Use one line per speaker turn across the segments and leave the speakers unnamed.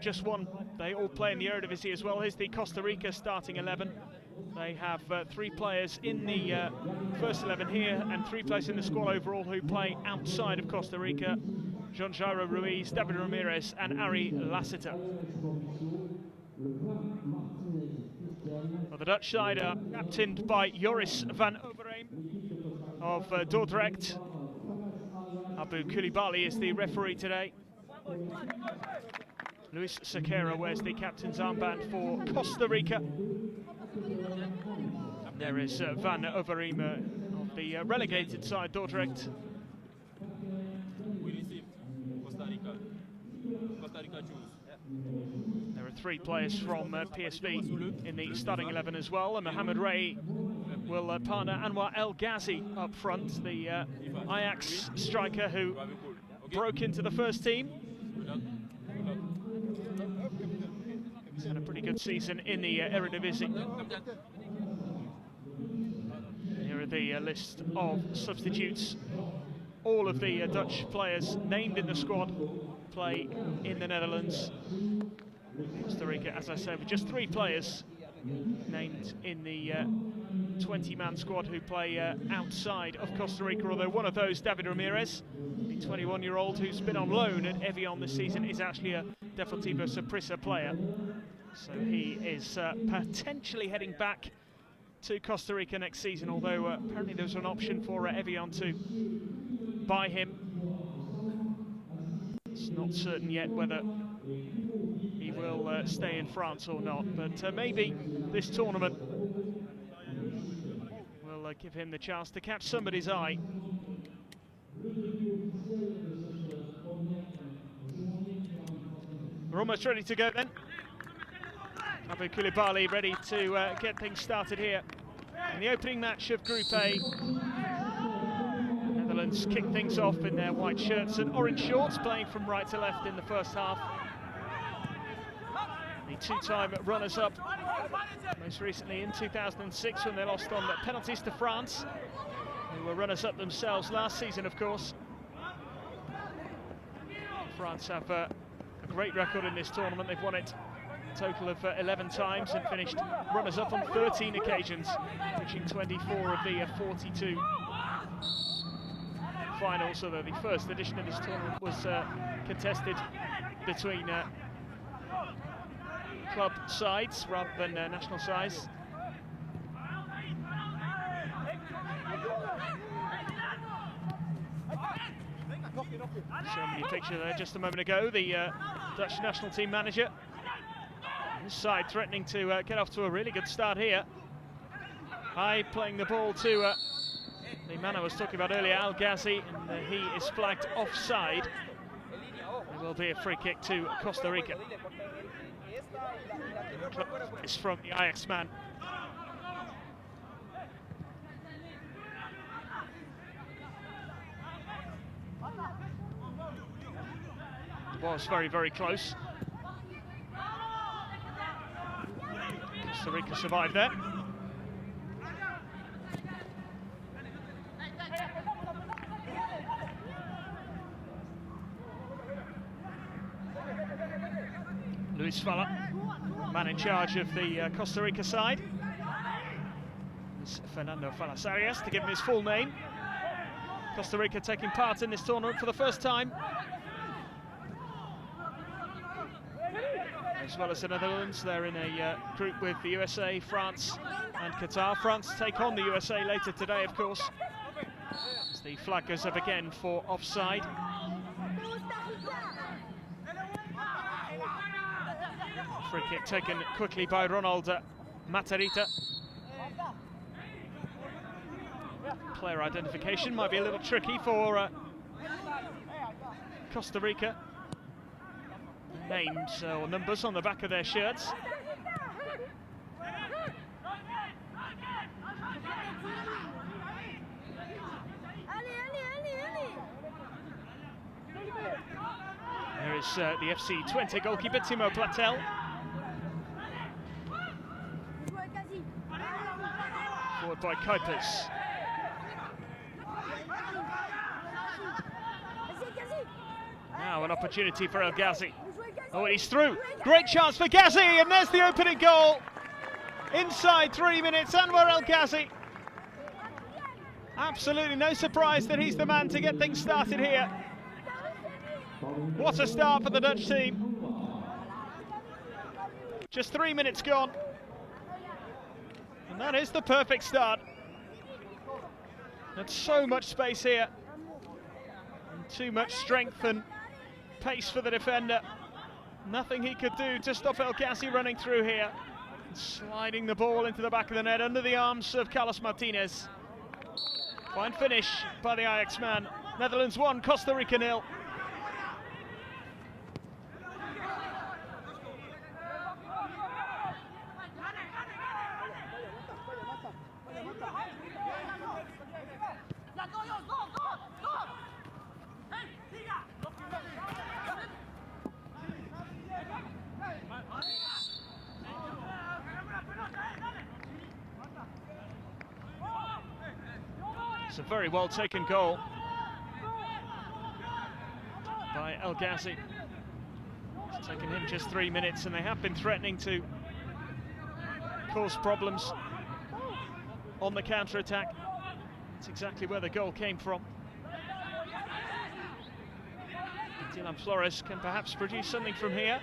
just one. They all play in the Eredivisie as well. Here's the Costa Rica starting 11. They have 3 players in the first 11 here and 3 players in the squad overall who play outside of Costa Rica. Jean Jairo Ruiz, David Ramirez and Ari Lassiter. Well, the Dutch side are captained by Joris van Overeem of Dordrecht. Abu Koulibaly is the referee today. Luis Sequeira wears the captain's armband for Costa Rica. There is Van Overeem of the relegated side, Dordrecht.
We receive Costa Rica. Costa Rica choose.
There are 3 players from PSV in the starting 11 as well. And Mohamed Ray will partner Anwar El Ghazi up front, the Ajax striker who broke into the first team. He's had a pretty good season in the Eredivisie. Here are the list of substitutes. All of the Dutch players named in the squad play in the Netherlands. Costa Rica, as I said, with just 3 players named in the 20-man squad who play outside of Costa Rica, although one of those, David Ramirez, the 21-year-old who's been on loan at Evian this season, is actually a Deportivo Saprissa player. So he is potentially heading back to Costa Rica next season, although apparently there's an option for Evian to buy him. It's not certain yet whether he will stay in France or not, but maybe this tournament will give him the chance to catch somebody's eye. We're almost ready to go then. Abu Koulibaly ready to get things started here in the opening match of Group A. Netherlands kick things off in their white shirts and orange shorts, playing from right to left in the first half. The 2-time runners-up, most recently in 2006 when they lost on penalties to France, who were runners-up themselves last season, of course. France have a great record in this tournament. They've won it a total of 11 times and finished runners-up on 13 occasions, reaching 24 of the 42 finals. So the first edition of this tournament was contested between club sides rather than national sides. Showing you a picture there just a moment ago, the Dutch national team manager. This side threatening to get off to a really good start here. High, playing the ball to the man I was talking about earlier, El Ghazi, and he is flagged offside. There will be a free kick to Costa Rica. It's from the Ajax man. The ball's very, very close. Costa Rica survived there. Luis Falla, man in charge of the Costa Rica side. It's Fernando Falasarias, to give him his full name. Costa Rica taking part in this tournament for the first time, as well as the Netherlands. They're in a group with the USA, France and Qatar. France take on the USA later today, of course, as the flag goes up again for offside. Free kick taken quickly by Ronald Matarita. Player identification might be a little tricky for Costa Rica. Names or numbers on the back of their shirts. There is the FC20 goalkeeper, Timo Platel. Forward by Kuipers. Now an opportunity for El Ghazi. Oh, and he's through. Great chance for Ghazi, and there's the opening goal. Inside 3 minutes, Anwar El Ghazi. Absolutely no surprise that he's the man to get things started here. What a start for the Dutch team. Just 3 minutes gone. And that is the perfect start. There's so much space here. And too much strength and pace for the defender. Nothing he could do to stop El Ghazi running through here. Sliding the ball into the back of the net under the arms of Carlos Martinez. Fine finish by the Ajax man. Netherlands 1, Costa Rica 0. It's a very well taken goal by El Ghazi. It's taken him just 3 minutes, and they have been threatening to cause problems on the counter-attack. That's exactly where the goal came from. Dylan Flores can perhaps produce something from here.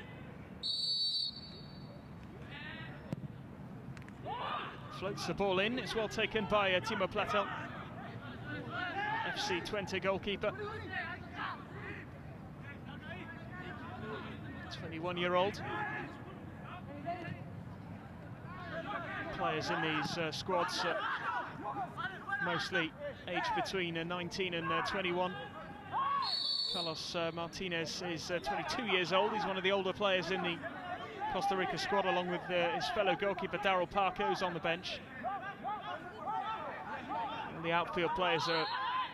Floats the ball in, it's well taken by Timo Platel, FC Twente goalkeeper. 21-year-old. Players in these squads mostly aged between 19 and 21. Carlos Martinez is 22 years old. He's one of the older players in the Costa Rica squad, along with his fellow goalkeeper Daryl Parker, who's on the bench. And the outfield players are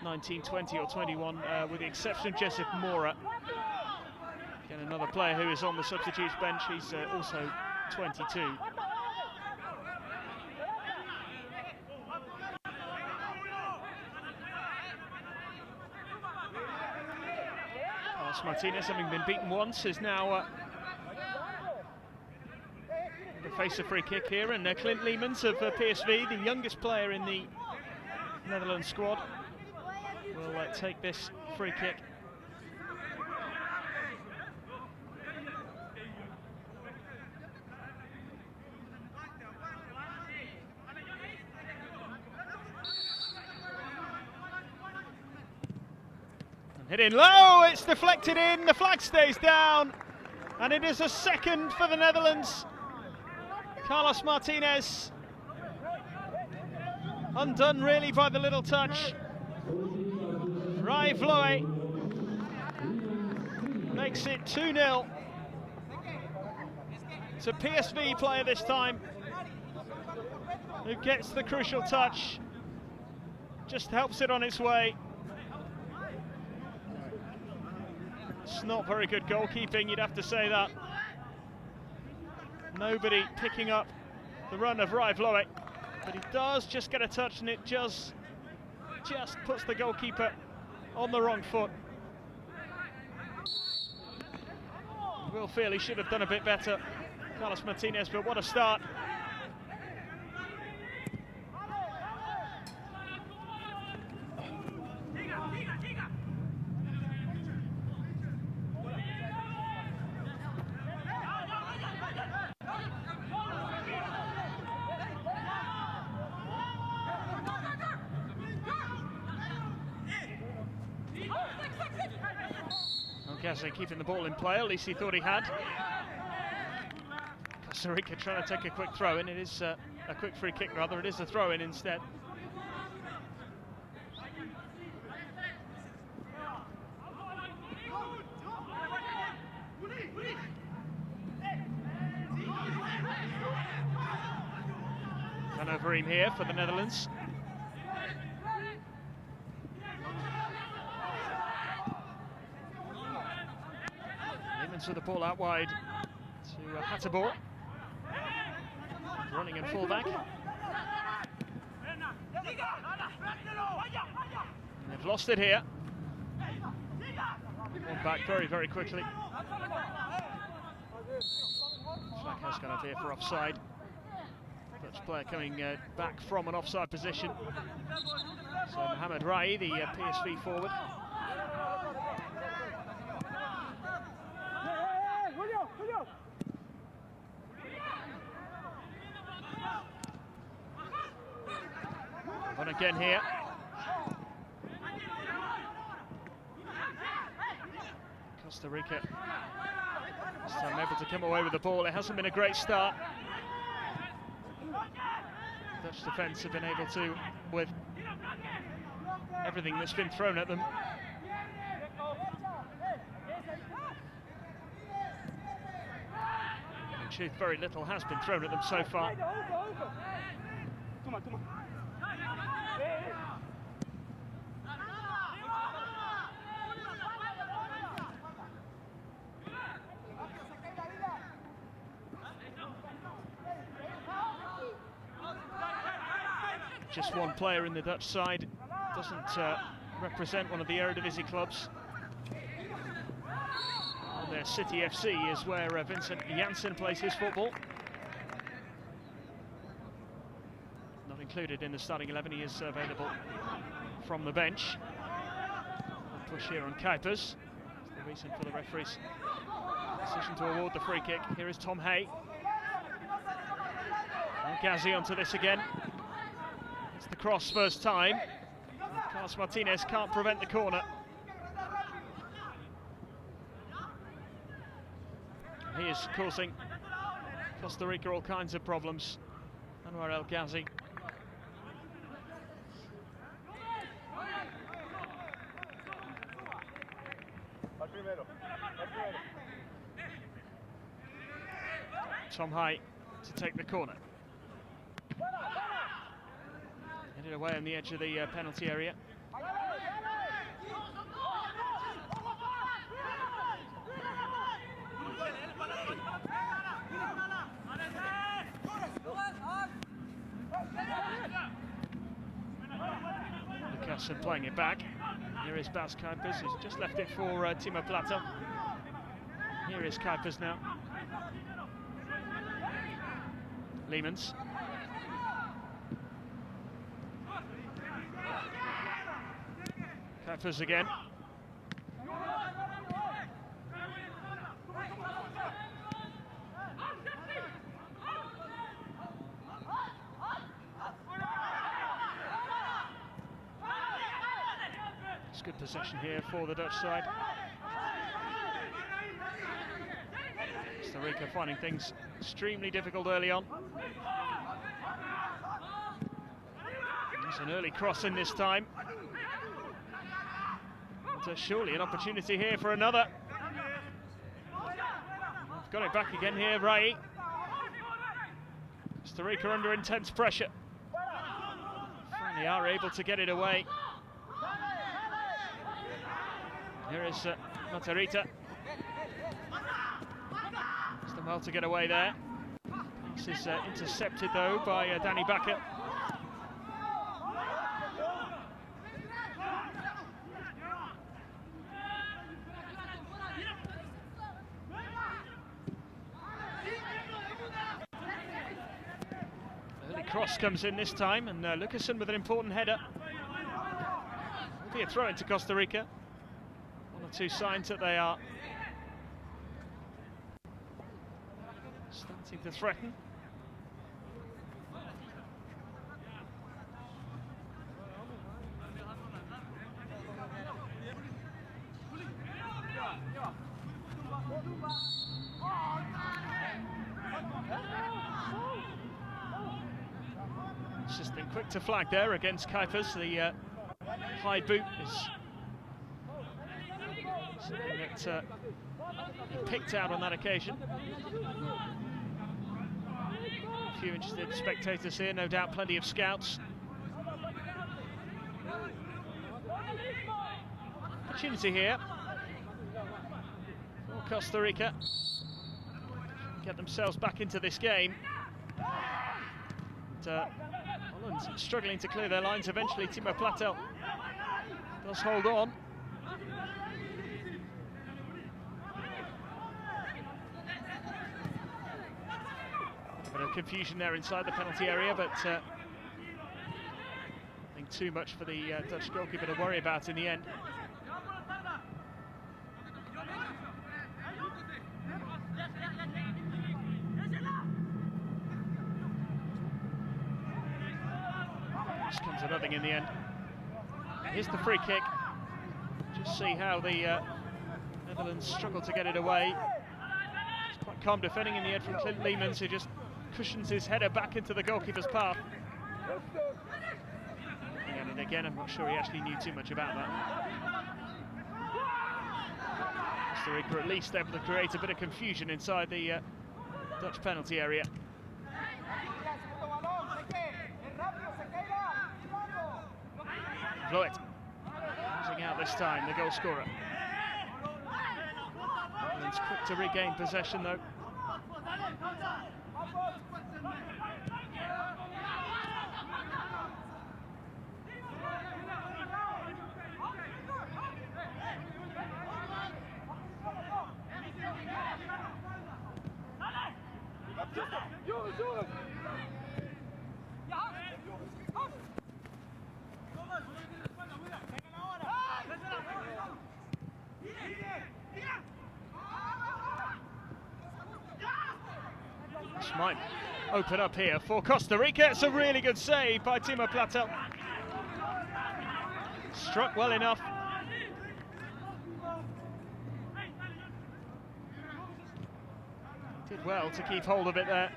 19, 20 or 21, with the exception of Joseph Mora. Again, another player who is on the substitutes bench. He's also 22. Carlos Martinez, having been beaten once, is now to face a free kick here, and Clint Leemans of PSV, the youngest player in the Netherlands squad, will take this free kick. And hit in low, it's deflected in, the flag stays down, and it is a second for the Netherlands. Carlos Martinez, undone really by the little touch. Rai Vloe makes it 2-0. It's a PSV player this time who gets the crucial touch, just helps it on its way. It's not very good goalkeeping, you'd have to say that. Nobody picking up the run of Rai Vloe, but he does just get a touch, and it just puts the goalkeeper on the wrong foot. Will feel he should have done a bit better, Carlos Martinez, but what a start. Ghazi keeping the ball in play, at least he thought he had. Costa Rica trying to take a quick throw in. It is a quick free kick, rather. It is a throw in instead. Van here for the Netherlands. With the ball out wide to Hatterborg, running in fullback. And they've lost it here. One back very, very quickly. Flag has gone up here for offside. Dutch player coming back from an offside position. So Mohamed Rai, the PSV forward. On again here. Costa Rica this time able to come away with the ball. It hasn't been a great start. Dutch defence have been able to, with everything that's been thrown at them. In truth, very little has been thrown at them so far. Just one player in the Dutch side, doesn't represent one of the Eredivisie clubs. And their City FC is where Vincent Janssen plays his football. Not included in the starting 11, he is available from the bench. A push here on Kuipers. That's the reason for the referee's decision to award the free kick. Here is Tom Hay. And Ghazi onto this again. It's the cross first time. Carlos Martinez can't prevent the corner. He is causing Costa Rica all kinds of problems. Anwar El Ghazi. Tom Hay to take the corner. Headed away on the edge of the penalty area. Lucassen playing it back. Here is Bas Kuipers, who's just left it for Timo Plata. Here is Kuipers now. Leemans. Kuipers again. It's good possession here for the Dutch side. Costa Rica finding things extremely difficult early on. There's an early cross in this time. And surely an opportunity here for another. They've got it back again here, Rai. Costa Rica under intense pressure. Finally are able to get it away. Here is Matarita. It's done well to get away there. This is intercepted though by Danny Bakker. Early cross comes in this time, and Lucassen with an important header. Will be a throw into Costa Rica. One or two signs that they are starting to threaten. It's just been quick to flag there against Kuipers. The high boot is something that he picked out on that occasion. A few interested spectators here, no doubt plenty of scouts. Opportunity here for Costa Rica. Get themselves back into this game. Holland struggling to clear their lines eventually. Timo Platel does hold on. No confusion there inside the penalty area, but nothing too much for the Dutch goalkeeper to worry about in the end. Just comes to nothing in the end. Here's the free kick. Just see how the Netherlands struggle to get it away. It's quite calm defending in the end from Clint Leemans, who just cushions his header back into the goalkeeper's path. Looking at it again, I'm not sure he actually knew too much about that. Costa Rica at least able to create a bit of confusion inside the Dutch penalty area. Floyd losing out this time, the goal scorer. Netherlands quick to regain possession though. This might open up here for Costa Rica. It's a really good save by Timo Platel. Struck well enough. Did well to keep hold of it there.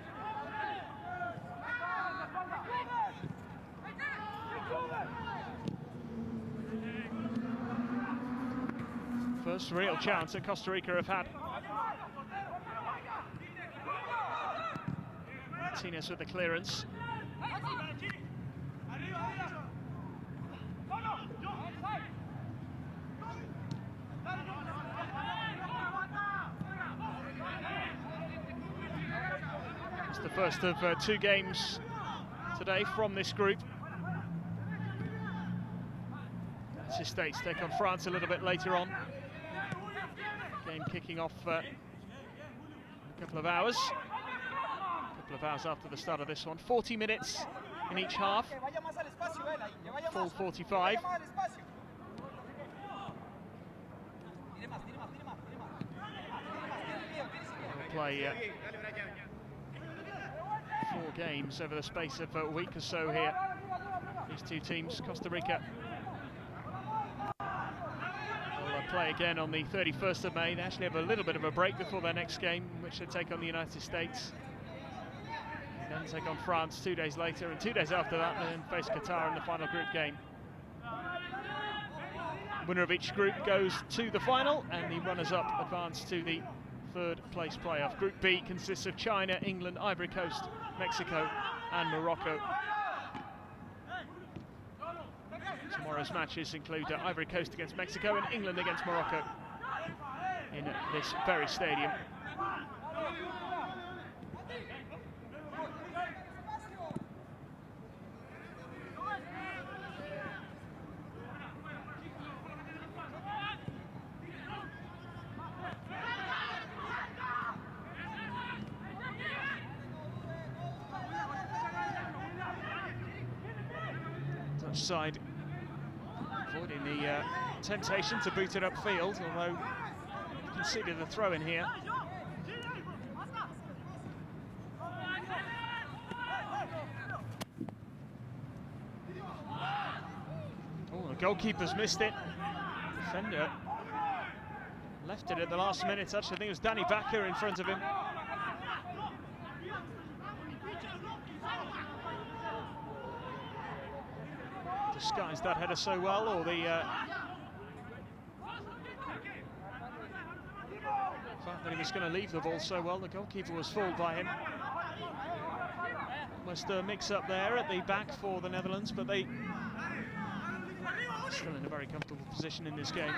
First real chance that Costa Rica have had. Martinez with the clearance. It's the first of two games today from this group. United States take on France a little bit later on. Game kicking off in a couple of hours. After the start of this one. 40 minutes in each half. Full 45. We'll play 4 games over the space of a week or so here. These two teams, Costa Rica will play again on the 31st of May. They actually have a little bit of a break before their next game, in which they take on the United States. Then take on France 2 days later, and 2 days after that, then face Qatar in the final group game. Winner of each group goes to the final, and the runners-up advance to the third place playoff. Group B consists of China, England, Ivory Coast, Mexico, and Morocco. Tomorrow's matches include Ivory Coast against Mexico and England against Morocco in this very stadium. Side avoiding the temptation to boot it upfield, although conceded a throw in here. Oh, the goalkeeper's missed it. Defender left it at the last minute. Actually, I think it was Danny Bakker in front of him. Disguised that header so well, or the fact that he was going to leave the ball so well. The goalkeeper was fooled by him. Almost a mix-up there at the back for the Netherlands, but they still in a very comfortable position in this game.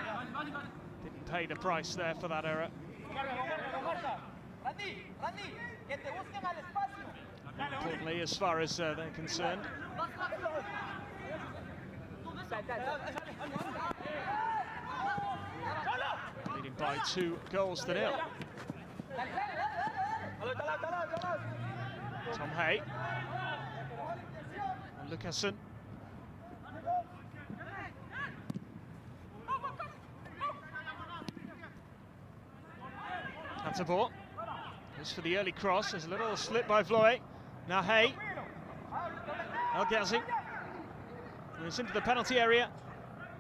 Didn't pay the price there for that error. Importantly, as far as they're concerned, leading by 2 goals to 0. Tom Hay. Lucassen. Hattabor. Goes for the early cross. There's a little slip by Vloe. Now Hay. El Ghazi. It's into the penalty area.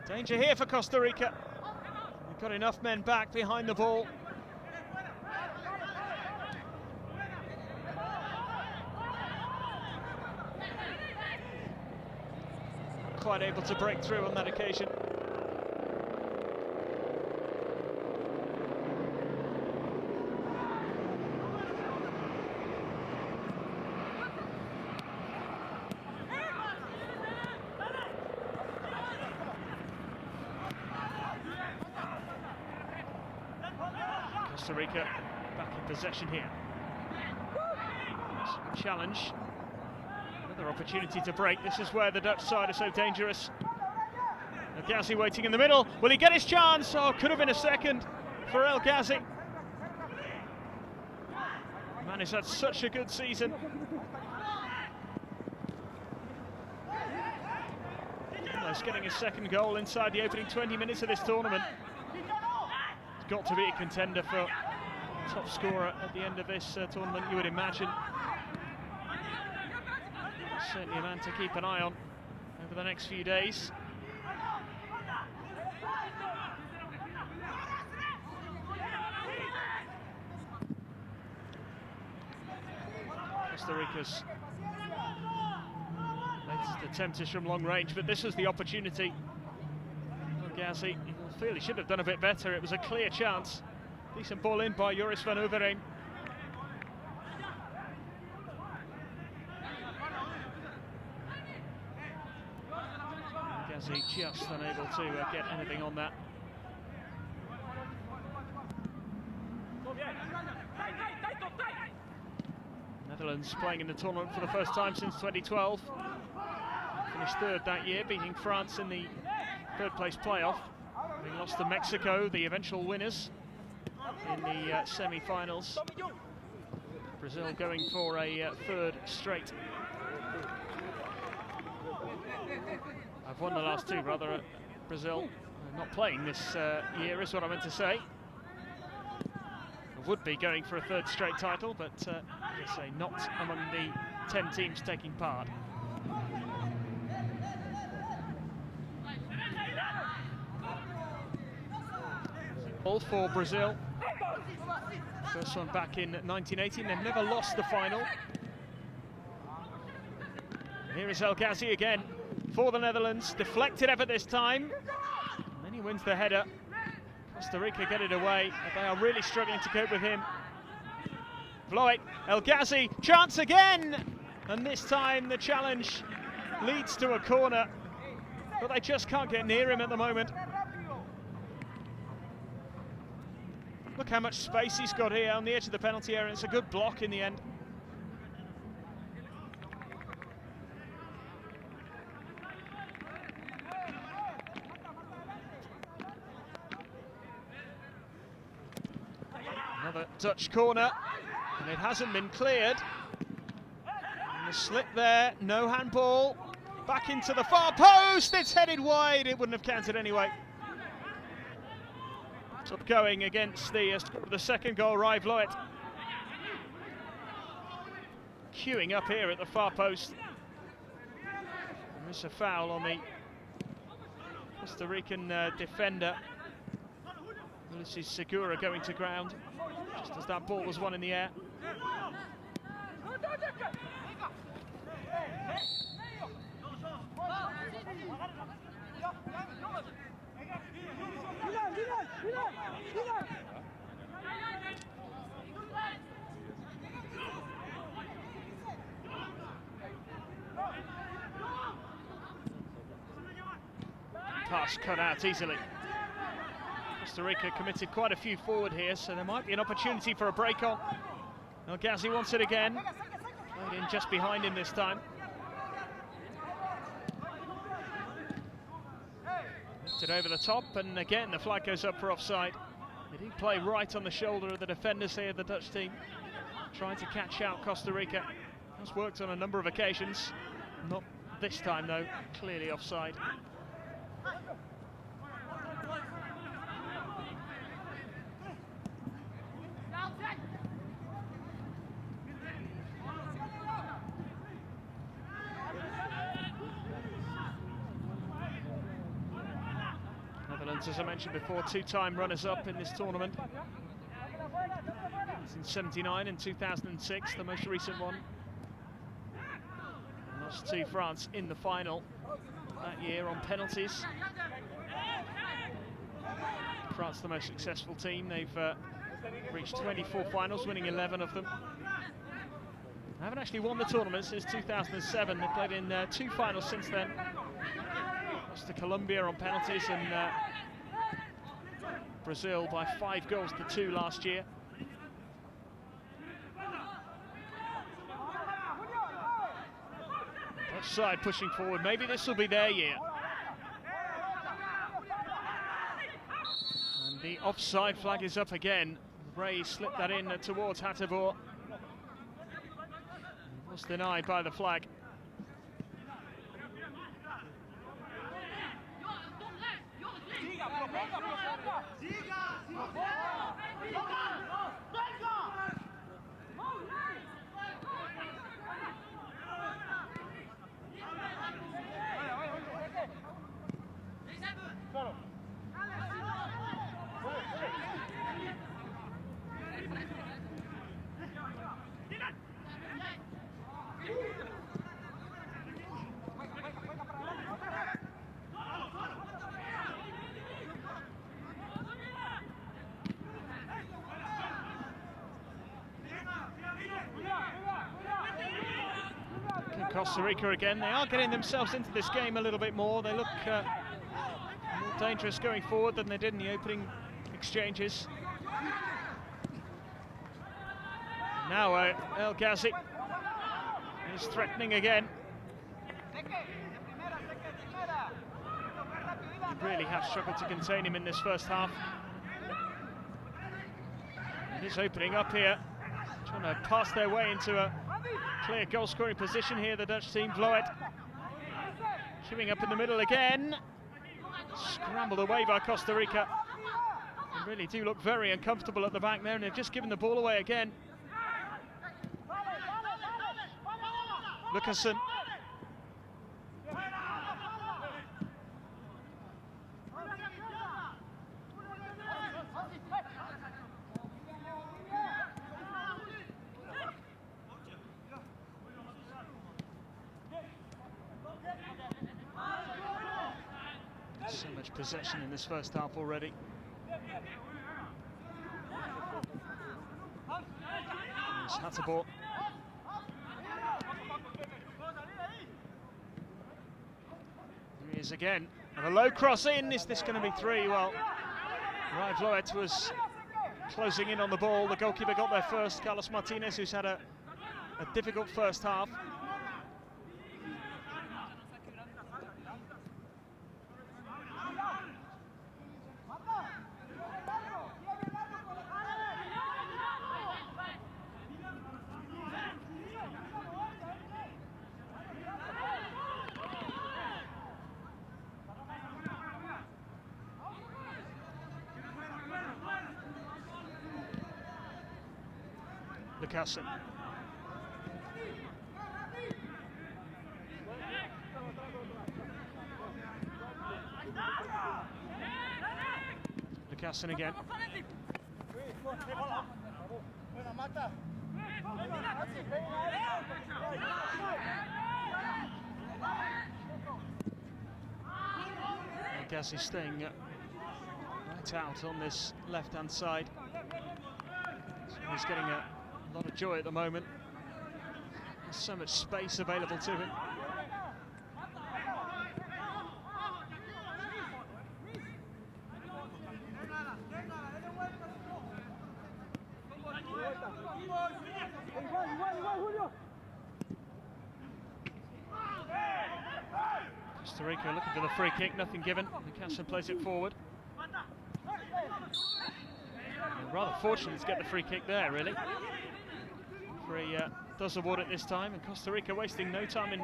Danger here for Costa Rica. They've got enough men back behind the ball. Quite able to break through on that occasion. Costa Rica back in possession here. Challenge. Another opportunity to break. This is where the Dutch side are so dangerous. El Ghazi waiting in the middle. Will he get his chance? Oh, could have been a second for El Ghazi. Man, he's had such a good season. Almost getting his second goal inside the opening 20 minutes of this tournament. He's got to be a contender for top scorer at the end of this tournament, you would imagine. Certainly a man to keep an eye on over the next few days. Costa Rica's latest attempt is from long range, but this was the opportunity. El Ghazi, I feel he should have done a bit better. It was a clear chance. Decent ball in by Joris van Overeem. Just unable to get anything on that. Netherlands playing in the tournament for the first time since 2012. Finished third that year, beating France in the third place playoff. Having lost to Mexico, the eventual winners, in the semi-finals. Brazil going for a third straight. I've won the last two, rather, Brazil. Not playing this year is what I meant to say. I would be going for a third straight title, but as I say, not among the 10 teams taking part. All for Brazil. First one back in 1918. They've never lost the final. Here is El Ghazi again for the Netherlands. Deflected effort this time. And then he wins the header. Costa Rica get it away, but they are really struggling to cope with him. Vloe, El Ghazi, chance again! And this time the challenge leads to a corner, but they just can't get near him at the moment. Look how much space he's got here on the edge of the penalty area. It's a good block in the end. Another Dutch corner, and it hasn't been cleared. And the slip there, no handball. Back into the far post, it's headed wide. It wouldn't have counted anyway. Top going against the second goal, Vloe. Queuing up here at the far post. There's a foul on the Costa Rican defender. This is Segura going to ground, just as that ball was won in the air. Pass cut out easily. Costa Rica committed quite a few forward here, so there might be an opportunity for a break on. El Ghazi wants it again. Played in just behind him this time. Lifted over the top, and again the flag goes up for offside. They did play right on the shoulder of the defenders here, the Dutch team, trying to catch out Costa Rica. Has worked on a number of occasions. Not this time though, clearly offside. Netherlands, as I mentioned before, two-time runners-up in this tournament. It's in '79 and 2006, the most recent one. Lost to France in the final that year on penalties. France, the most successful team. They've reached 24 finals, winning 11 of them. They haven't actually won the tournament since 2007. They've played in 2 finals since then. Lost to Colombia on penalties and Brazil by 5 goals to 2 last year. Dutch side pushing forward. Maybe this will be their year. And the offside flag is up again. Ray slipped that in towards Hateboer. Was denied by the flag. Costa Rica again. They are getting themselves into this game a little bit more. They look more dangerous going forward than they did in the opening exchanges. Now El Ghazi is threatening again. They really have struggled to contain him in this first half. It is opening up here, trying to pass their way into a clear goal-scoring position here, the Dutch team. Vloet shooting up in the middle again. Scrambled away by Costa Rica. They really do look very uncomfortable at the back there, and they've just given the ball away again. Lucassen. So much possession in this first half already. There's Hateboer. Here he is again. And a low cross in. Is this going to be 3? Well, Rai Vloet was closing in on the ball. The goalkeeper got there first. Carlos Martinez, who's had a difficult first half. Lucassen. Lucassen again. Lucassen staying right out on this left-hand side. So he's getting a lot of joy at the moment. There's so much space available to him. Costa Rica looking for the free kick, nothing given. Lucassen plays it forward. Rather fortunate to get the free kick there, really. referee does award it this time, and Costa Rica wasting no time in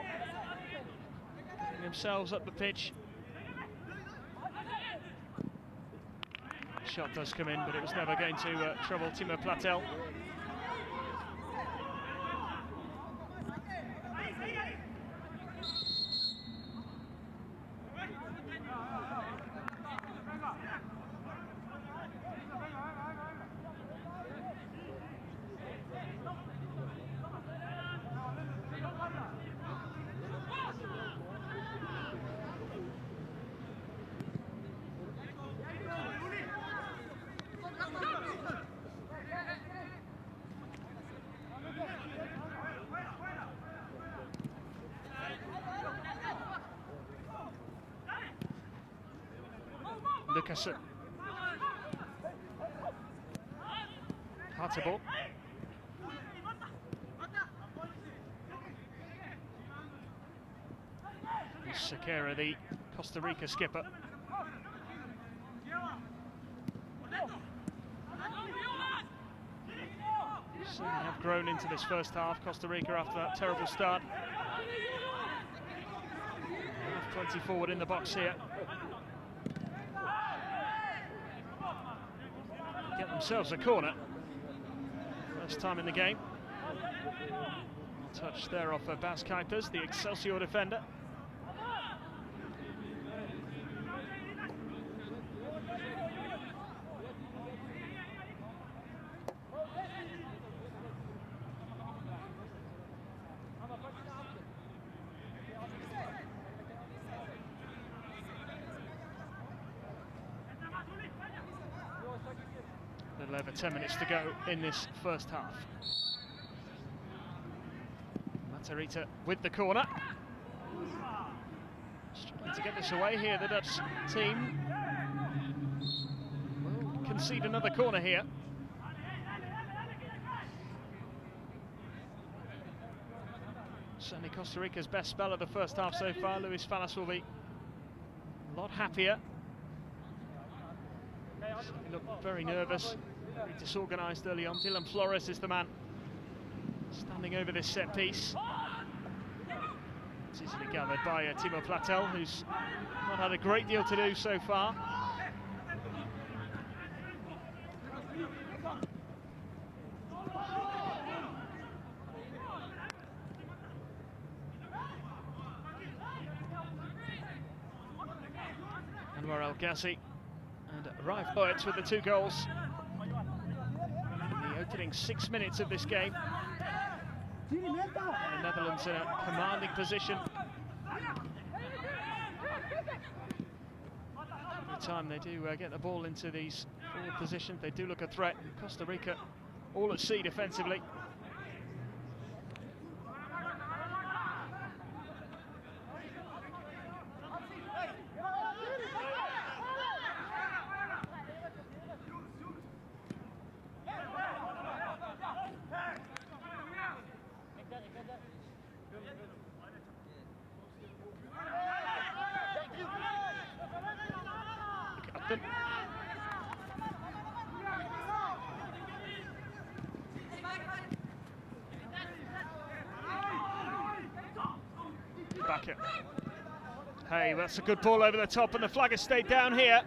getting themselves up the pitch. Shot does come in, but it was never going to trouble Timo Platel. Lucassen. Hard ball. Sequeira, the Costa Rica skipper. So they have grown into this first half, Costa Rica, after that terrible start. 20 forward in the box here. Get themselves a corner. First time in the game. Touch there off of Bas Kuipers, the Excelsior defender. A little over 10 minutes to go in this first half. Matarrita with the corner. Struggling to get this away here, the Dutch team will concede another corner here. Certainly Costa Rica's best spell of the first half so far. Luis Fallas will be a lot happier. He looked very nervous, very disorganised early on. Dylan Flores is the man standing over this set piece. It's easily gathered by Timo Platel, who's not had a great deal to do so far. Anwar El Ghazi and Raif Boet with the 2 goals in the opening 6 minutes of this game. And the Netherlands in a commanding position. Every time they do get the ball into these forward positions, they do look a threat. Costa Rica all at sea defensively. Back it. Hey, that's a good ball over the top, and the flag has stayed down here.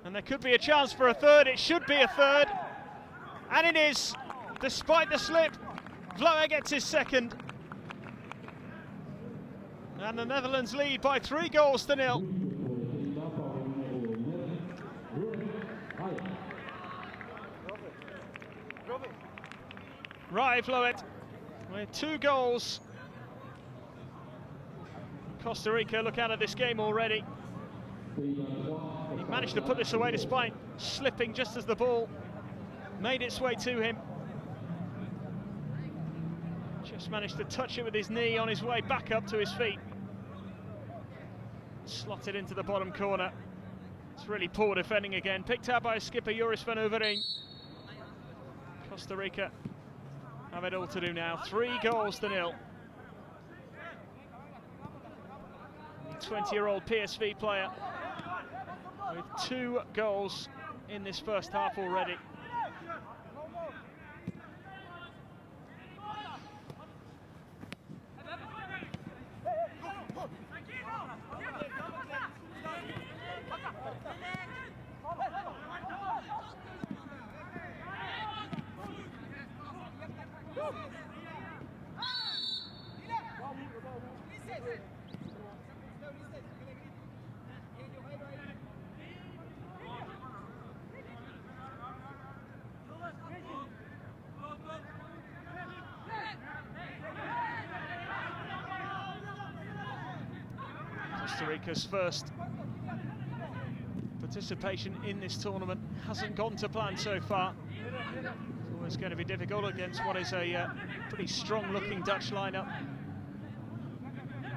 And there could be a chance for a third. It should be a third. And it is, despite the slip. Vloer gets his second. And the Netherlands lead by 3 goals to 0. Raif Boet with 2 goals. Costa Rica look out of this game already. He managed to put this away despite slipping just as the ball made its way to him. Just managed to touch it with his knee on his way back up to his feet. Slotted into the bottom corner. It's really poor defending again. Picked out by skipper Joris van Overeen. Costa Rica have it all to do now. 3 goals to 0. 20-year-old PSV player with 2 goals in this first half already. Costa Rica's first participation in this tournament hasn't gone to plan so far. It's always going to be difficult against what is a pretty strong-looking Dutch lineup.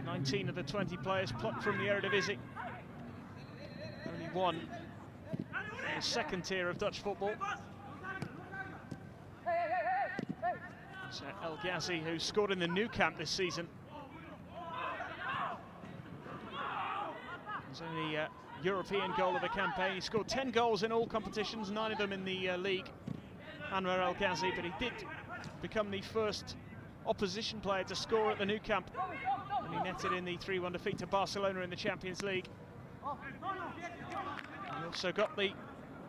19 of the 20 players plucked from the Eredivisie. Only one in the second tier of Dutch football. It's El Ghazi, who scored in the Nou Camp this season. His only European goal of the campaign. He scored 10 goals in all competitions, 9 of them in the league. Anwar El Ghazi, but he did become the first opposition player to score at the Nou Camp. And he netted in the 3-1 defeat to Barcelona in the Champions League. He also got the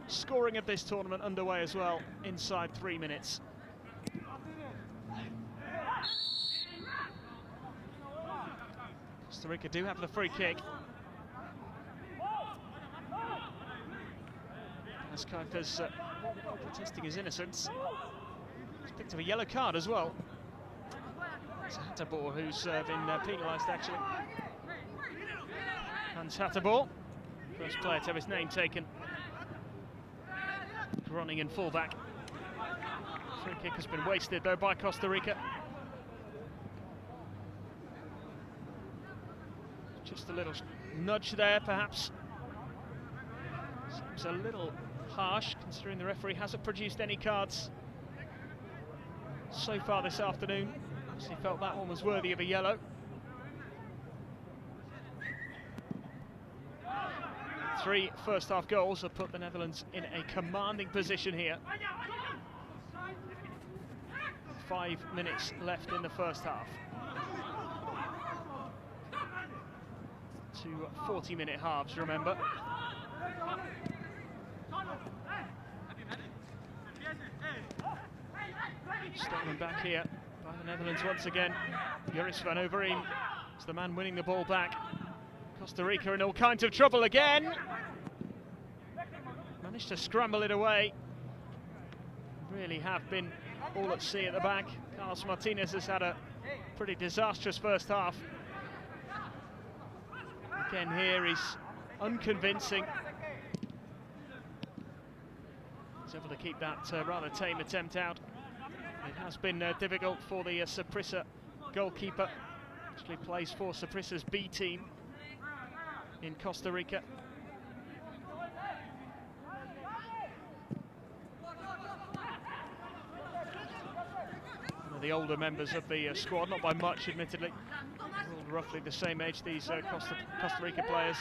scoring of this tournament underway as well, inside 3 minutes. Costa Rica do have the free kick. As Kuiper's protesting his innocence. He's picked up a yellow card as well. It's Hatterboer who's been penalised actually. Hans Hatterboer, first player to have his name taken. Groningen fullback. Free kick has been wasted though by Costa Rica. Just a little nudge there perhaps. Seems a little harsh considering the referee hasn't produced any cards so far this afternoon. He felt that one was worthy of a yellow. Three first-half goals have put the Netherlands in a commanding position here. 5 minutes left in the first half. Two 40-minute halves, remember. Stolen back here by the Netherlands once again. Joris van Overeem is the man winning the ball back. Costa Rica in all kinds of trouble again. Managed to scramble it away. Really have been all at sea at the back. Carlos Martinez has had a pretty disastrous first half. Again here he's unconvincing. He's able to keep that rather tame attempt out. It has been difficult for the Saprissa goalkeeper. Actually plays for Saprissa's B team in Costa Rica. One of the older members of the squad, not by much admittedly. All roughly the same age, these Costa Rica players.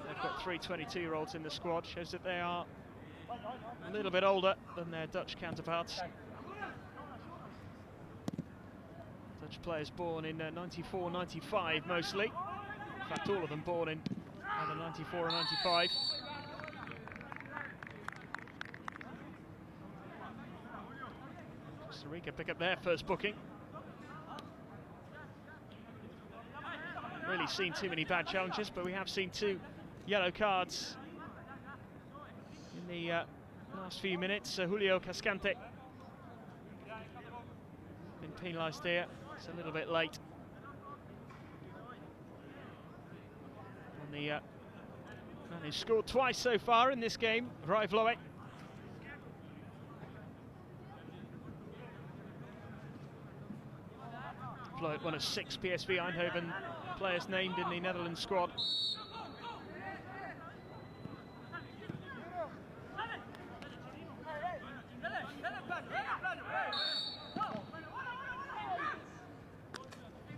They've got 3 22-year-olds in the squad, shows that they are a little bit older than their Dutch counterparts. Dutch players born in 94, 95 mostly. In fact, all of them born in either 94 or 95. Costa Rica pick up their first booking. Really seen too many bad challenges, but we have seen 2 yellow cards in the last few minutes. Julio Cascante been penalised here. It's a little bit late. And the man who's scored twice so far in this game, Rai Vloe. Vloe, one of 6 PSV Eindhoven players named in the Netherlands squad.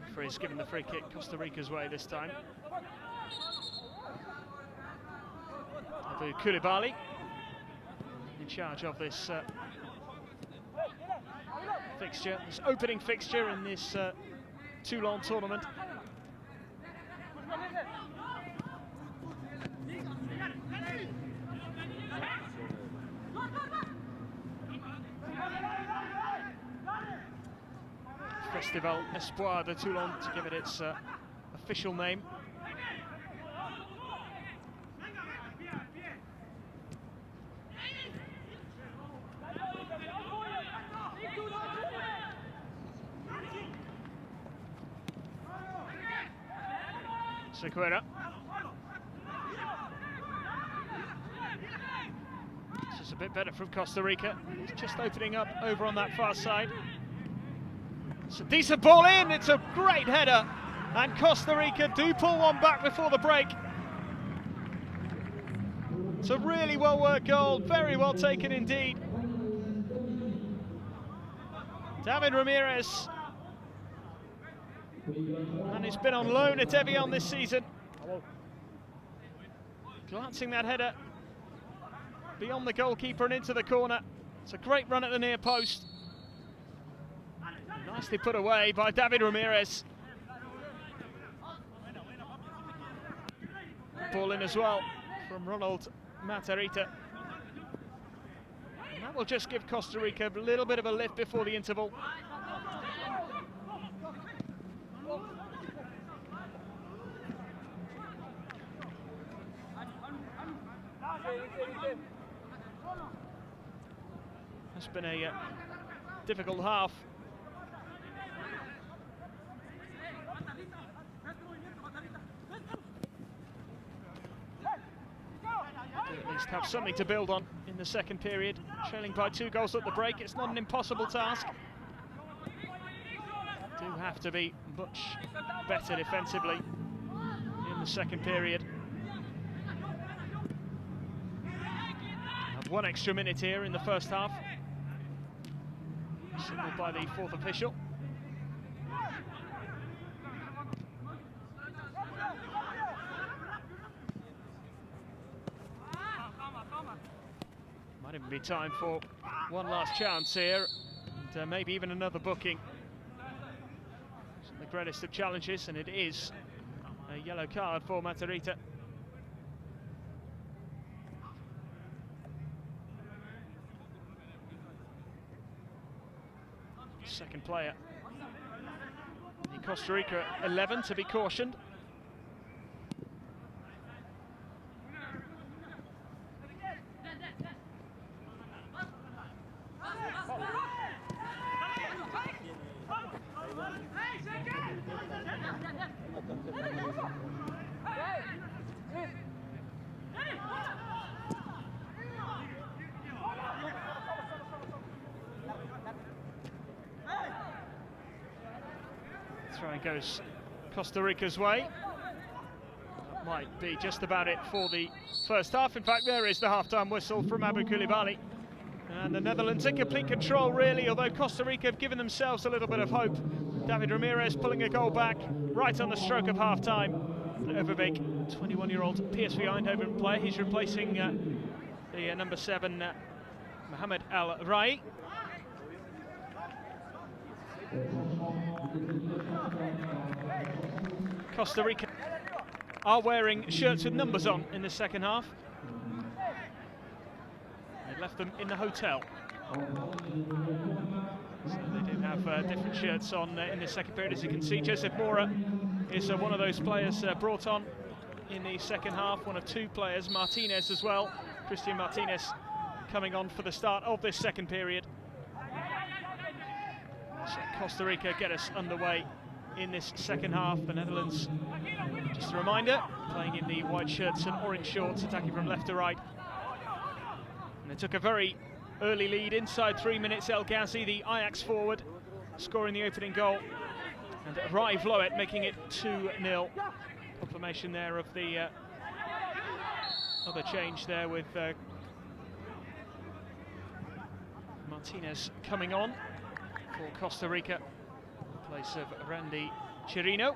Referee's given the free kick Costa Rica's way this time. Abu Koulibaly in charge of this fixture, this opening fixture in this Toulon tournament. Festival Espoir de Toulon, to give it its official name. Sequeira. This is a bit better from Costa Rica. It's just opening up over on that far side. It's a decent ball in, it's a great header. And Costa Rica do pull one back before the break. It's a really well worked goal, very well taken indeed. David Ramirez. And he's been on loan at Evian this season. Glancing that header beyond the goalkeeper and into the corner. It's a great run at the near post. Nicely put away by David Ramirez. Ball in as well from Ronald Matarrita. And that will just give Costa Rica a little bit of a lift before the interval. It's been a difficult half. At least have something to build on in the second period. Trailing by 2 goals at the break, it's not an impossible task. Do have to be much better defensively in the second period. Have 1 extra minute here in the first half. Signalled by the 4th official. Might even be time for one last chance here, and maybe even another booking. It's the greatest of challenges, and it is a yellow card for Matarrita. Second player. The Costa Rica 11 to be cautioned. Throwing goes Costa Rica's way. That might be just about it for the first half. In fact, there is the half-time whistle from Abu Koulibaly. And the Netherlands in complete control, really, although Costa Rica have given themselves a little bit of hope. David Ramirez pulling a goal back right on the stroke of half-time. Overbeek, 21-year-old PSV Eindhoven player. He's replacing the number 7, Mohamed Al Rai. Costa Rica are wearing shirts with numbers on in the second half. They left them in the hotel. So they do have different shirts on in the second period, as you can see. Joseph Mora is one of those players brought on in the second half, one of 2 players, Martinez as well. Christian Martinez coming on for the start of this second period. So Costa Rica get us underway in this second half. The Netherlands, just a reminder, playing in the white shirts and orange shorts, attacking from left to right. And they took a very early lead inside 3 minutes. El Ghazi, the Ajax forward, scoring the opening goal. And Rai Vloet making it 2-0. Confirmation there of the other change there with Martinez coming on for Costa Rica in place of Randy Chirino.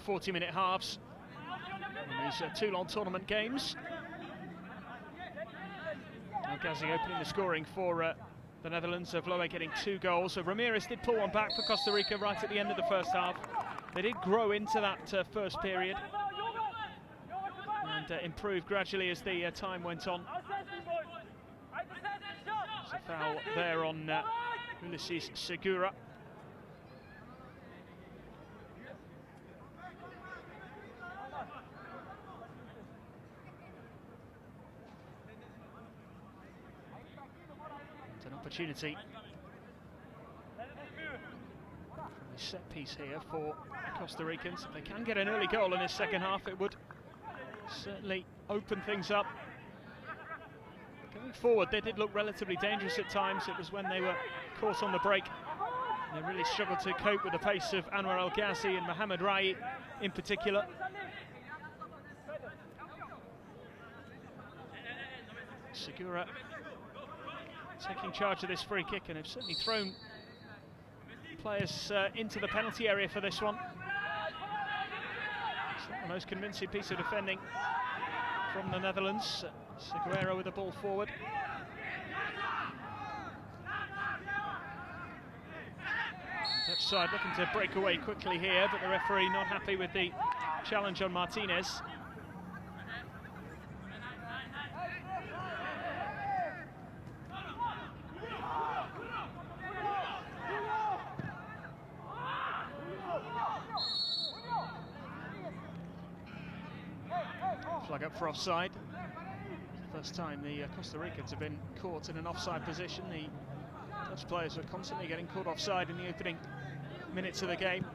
"40-minute halves in these Toulon tournament games. El Ghazi opening the scoring for the Netherlands. Vloet getting 2 goals. So Ramirez did pull one back for Costa Rica right at the end of the first half. They did grow into that first period. And and improved gradually as the time went on. There's a foul there on Ulysses Segura. It's an opportunity from the set piece here for Costa Ricans. If they can get an early goal in this second half, it would certainly open things up. Going forward, they did look relatively dangerous at times. It was when they were caught on the break. They really struggled to cope with the pace of Anwar El Ghazi and Mohamed Rai in particular. Segura taking charge of this free kick, and have certainly thrown players into the penalty area for this one. It's not the most convincing piece of defending from the Netherlands. Segura with the ball forward. Dutch side looking to break away quickly here, but the referee not happy with the challenge on Martinez. Flag up for offside. First time the Costa Ricans have been caught in an offside position. The Dutch players were constantly getting caught offside in the opening minutes of the game.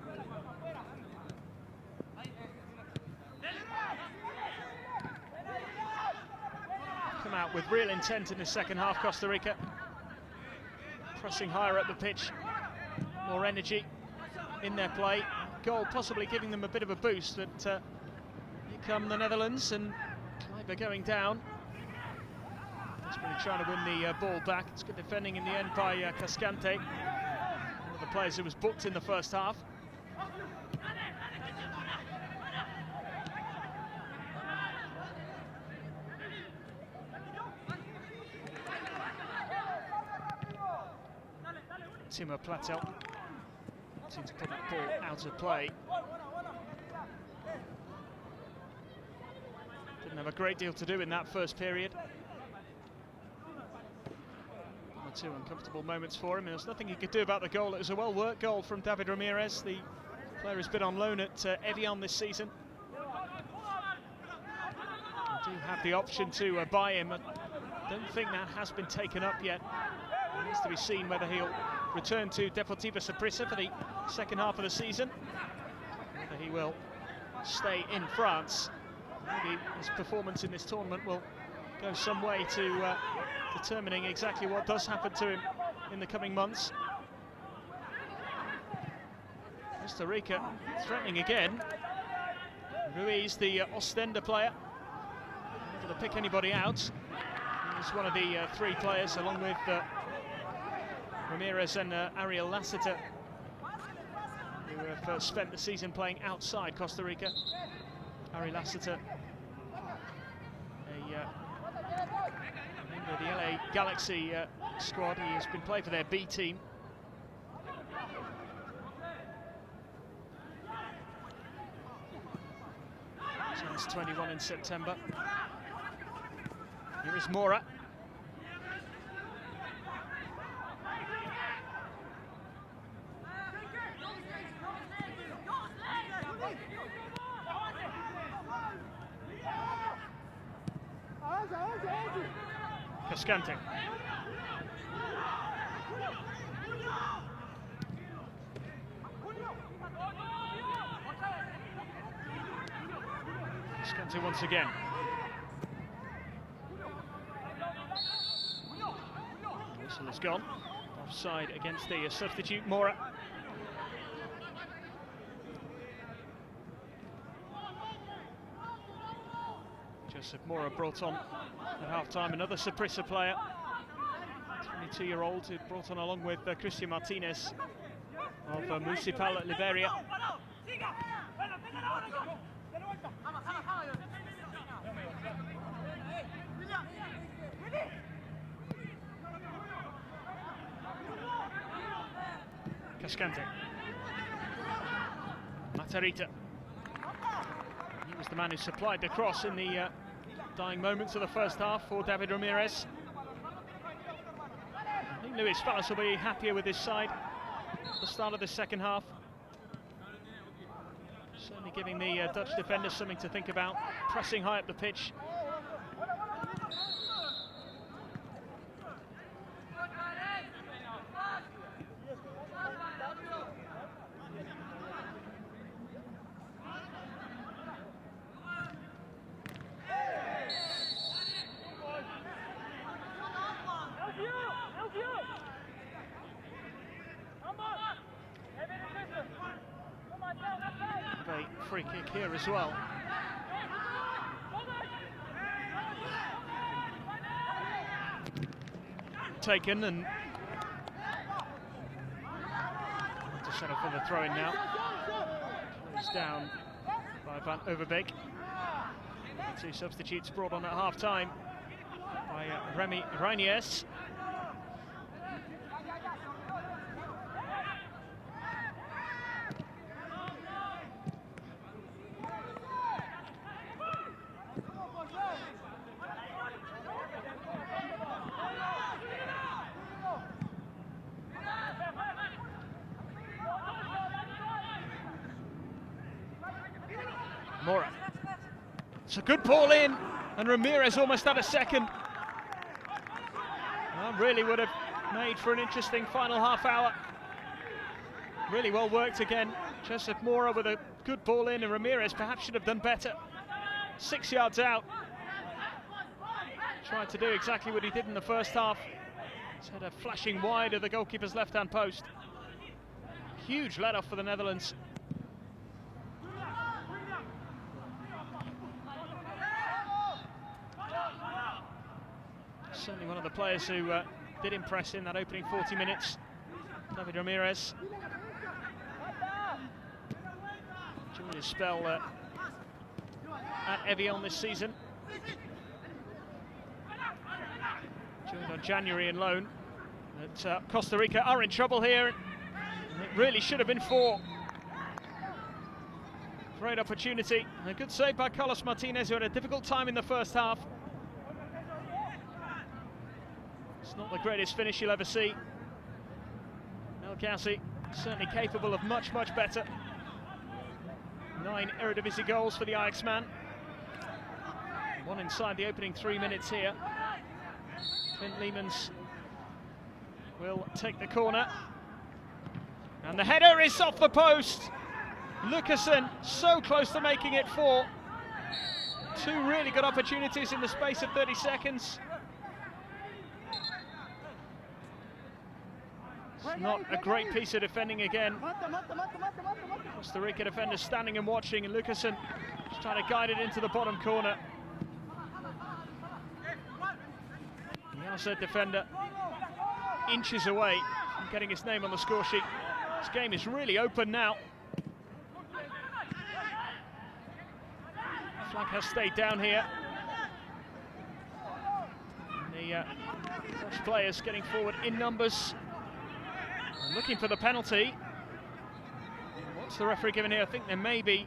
Come out with real intent in the second half, Costa Rica. Pressing higher up the pitch, more energy in their play. Goal possibly giving them a bit of a boost, but here come the Netherlands, and Kleiber going down. Really trying to win the ball back. It's good defending in the end by Cascante, one of the players who was booked in the first half. Timo Platel seems to put that ball out of play. Didn't have a great deal to do in that first period. Two uncomfortable moments for him, and there's nothing he could do about the goal. It was a well-worked goal from David Ramirez. The player has been on loan at Evian this season. They do have the option to buy him. I don't think that has been taken up yet. It needs to be seen whether he'll return to Deportivo Saprissa for the second half of the season, whether he will stay in France. Maybe his performance in this tournament will go some way to determining exactly what does happen to him in the coming months. Costa Rica threatening again. Ruiz, the Ostender player, able to pick anybody out. He's one of the three players, along with Ramirez and Ariel Lassiter, who have spent the season playing outside Costa Rica. Ariel Lassiter, member of the LA Galaxy squad. He has been playing for their B team. Turns 21 in September. Here is Mora. Cascante. Cascante once again. Whistle is gone. Offside against the substitute Mora. Joseph Mora brought on at half-time another Saprissa player, 22-year-old, who brought on along with Christian Martinez of Municipal Liberia. Cascante. Matarita. He was the man who supplied the cross in the dying moments of the first half for David Ramirez. I think Luis Fallas will be happier with his side at the start of the second half. Certainly giving the Dutch defenders something to think about, pressing high up the pitch. A free kick here as well. Taken and to settle for the throw-in now. Closed down by Van Overbeek. The two substitutes brought on at half-time by Remy Reiniers. Mora. It's a good ball in, and Ramirez almost had a second. Well, really would have made for an interesting final half hour. Really well worked again. Joseph Mora with a good ball in, and Ramirez perhaps should have done better. 6 yards out. Tried to do exactly what he did in the first half. His header flashing wide of the goalkeeper's left-hand post. Huge let-off for the Netherlands. Certainly one of the players who did impress in that opening 40 minutes, David Ramirez. Enjoyed his spell at Evian this season. Joined on January in loan. But Costa Rica are in trouble here. And it really should have been 4. Great opportunity. A good save by Carlos Martinez, who had a difficult time in the first half. It's not the greatest finish you'll ever see. El Ghazi certainly capable of much, much better. 9 Eredivisie goals for the Ajax man. 1 inside the opening 3 minutes here. Clint Leemans will take the corner. And the header is off the post. Lucassen so close to making it 4. 2 really good opportunities in the space of 30 seconds. It's not a great piece of defending again. Costa Rica defenders standing and watching, and Lucassen just trying to guide it into the bottom corner. The outside defender inches away from getting his name on the score sheet. This game is really open now. Flag has stayed down here. And the Dutch players getting forward in numbers. Looking for the penalty. What's the referee giving here? I think there may be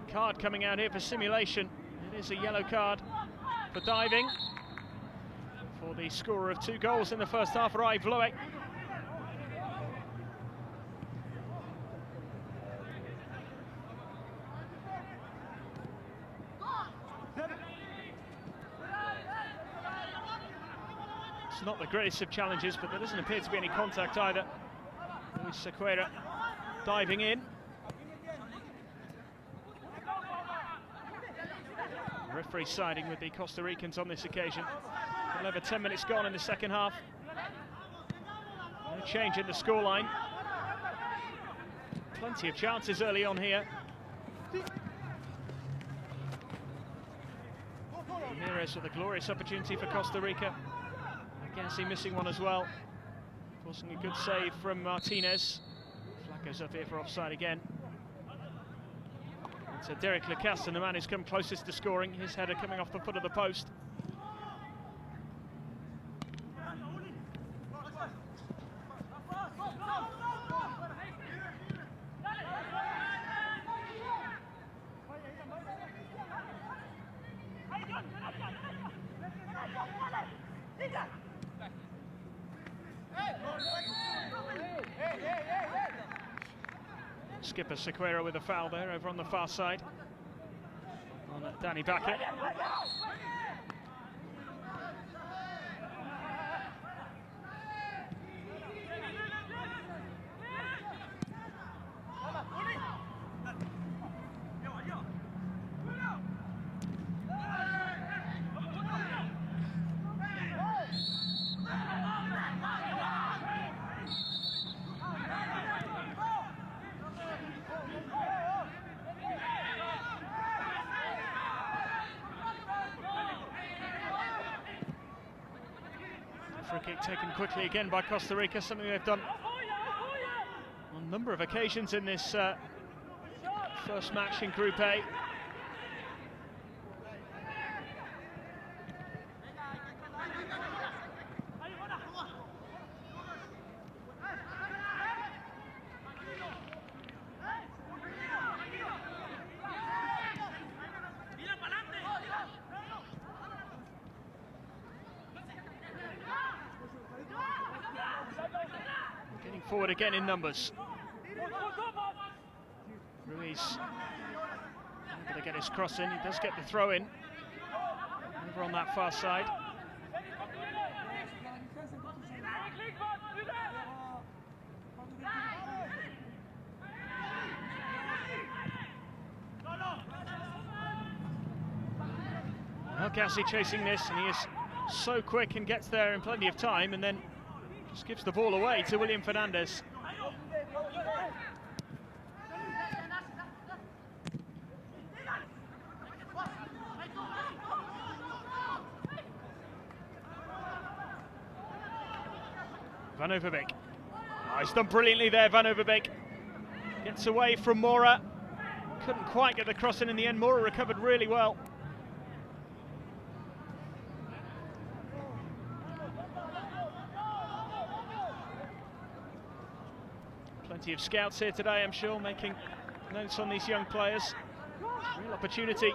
a card coming out here for simulation. It is a yellow card for diving for the scorer of 2 goals in the first half, Rai Vloek. It's not the greatest of challenges, but there doesn't appear to be any contact either. Luis Sequeira diving in. The referee siding with the Costa Ricans on this occasion. Well over 10 minutes gone in the second half. No change in the scoreline. Plenty of chances early on here. Ramirez with a glorious opportunity for Costa Rica. Ghazi missing one as well. Forcing a good save from Martinez. Flag goes up here for offside again. It's Derek Lecasten, the man who's come closest to scoring. His header coming off the foot of the post. Skipper Sequeira with a foul there over on the far side on Danny Backer. Free kick taken quickly again by Costa Rica, something they've done on a number of occasions in this first match in Group A. Forward again in numbers. Ruiz able to get his cross in. He does get the throw in over on that far side. Now Gassi chasing this, and he is so quick and gets there in plenty of time, and then just gives the ball away to William Fernandez. Van Overbeek. Oh, he's done brilliantly there, Van Overbeek. Gets away from Mora. Couldn't quite get the cross in the end. Mora recovered really well. Plenty of scouts here today, I'm sure, making notes on these young players. Real opportunity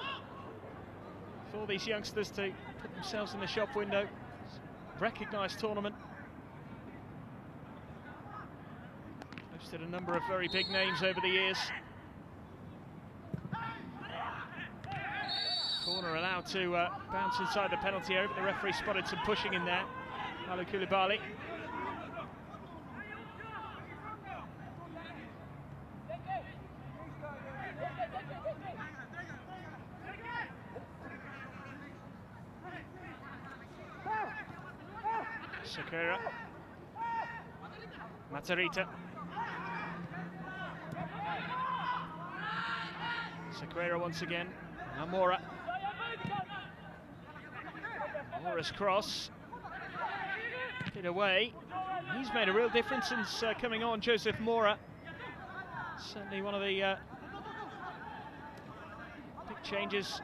for these youngsters to put themselves in the shop window. Recognised tournament. Hosted a number of very big names over the years. Corner allowed to bounce inside the penalty area, but the referee spotted some pushing in there. Alu Koulibaly. Sequeira. Matarrita. Sequeira once again. Now Mora. Mora's cross. Hit away. He's made a real difference since coming on, Joseph Mora. Certainly one of the big changes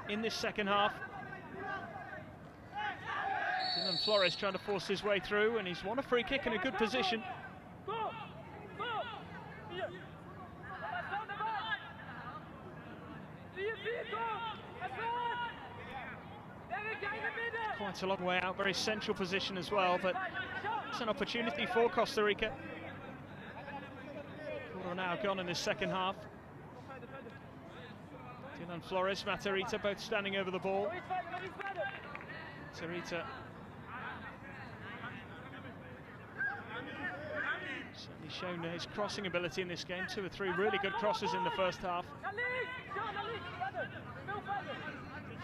in this second half. Dylan Flores trying to force his way through, and he's won a free kick in a good position. Quite a long way out, very central position as well, but it's an opportunity for Costa Rica. Quarter now gone in this second half. Dylan Flores, Matarrita both standing over the ball. Matarrita certainly shown his crossing ability in this game. 2 or 3 really good crosses in the first half.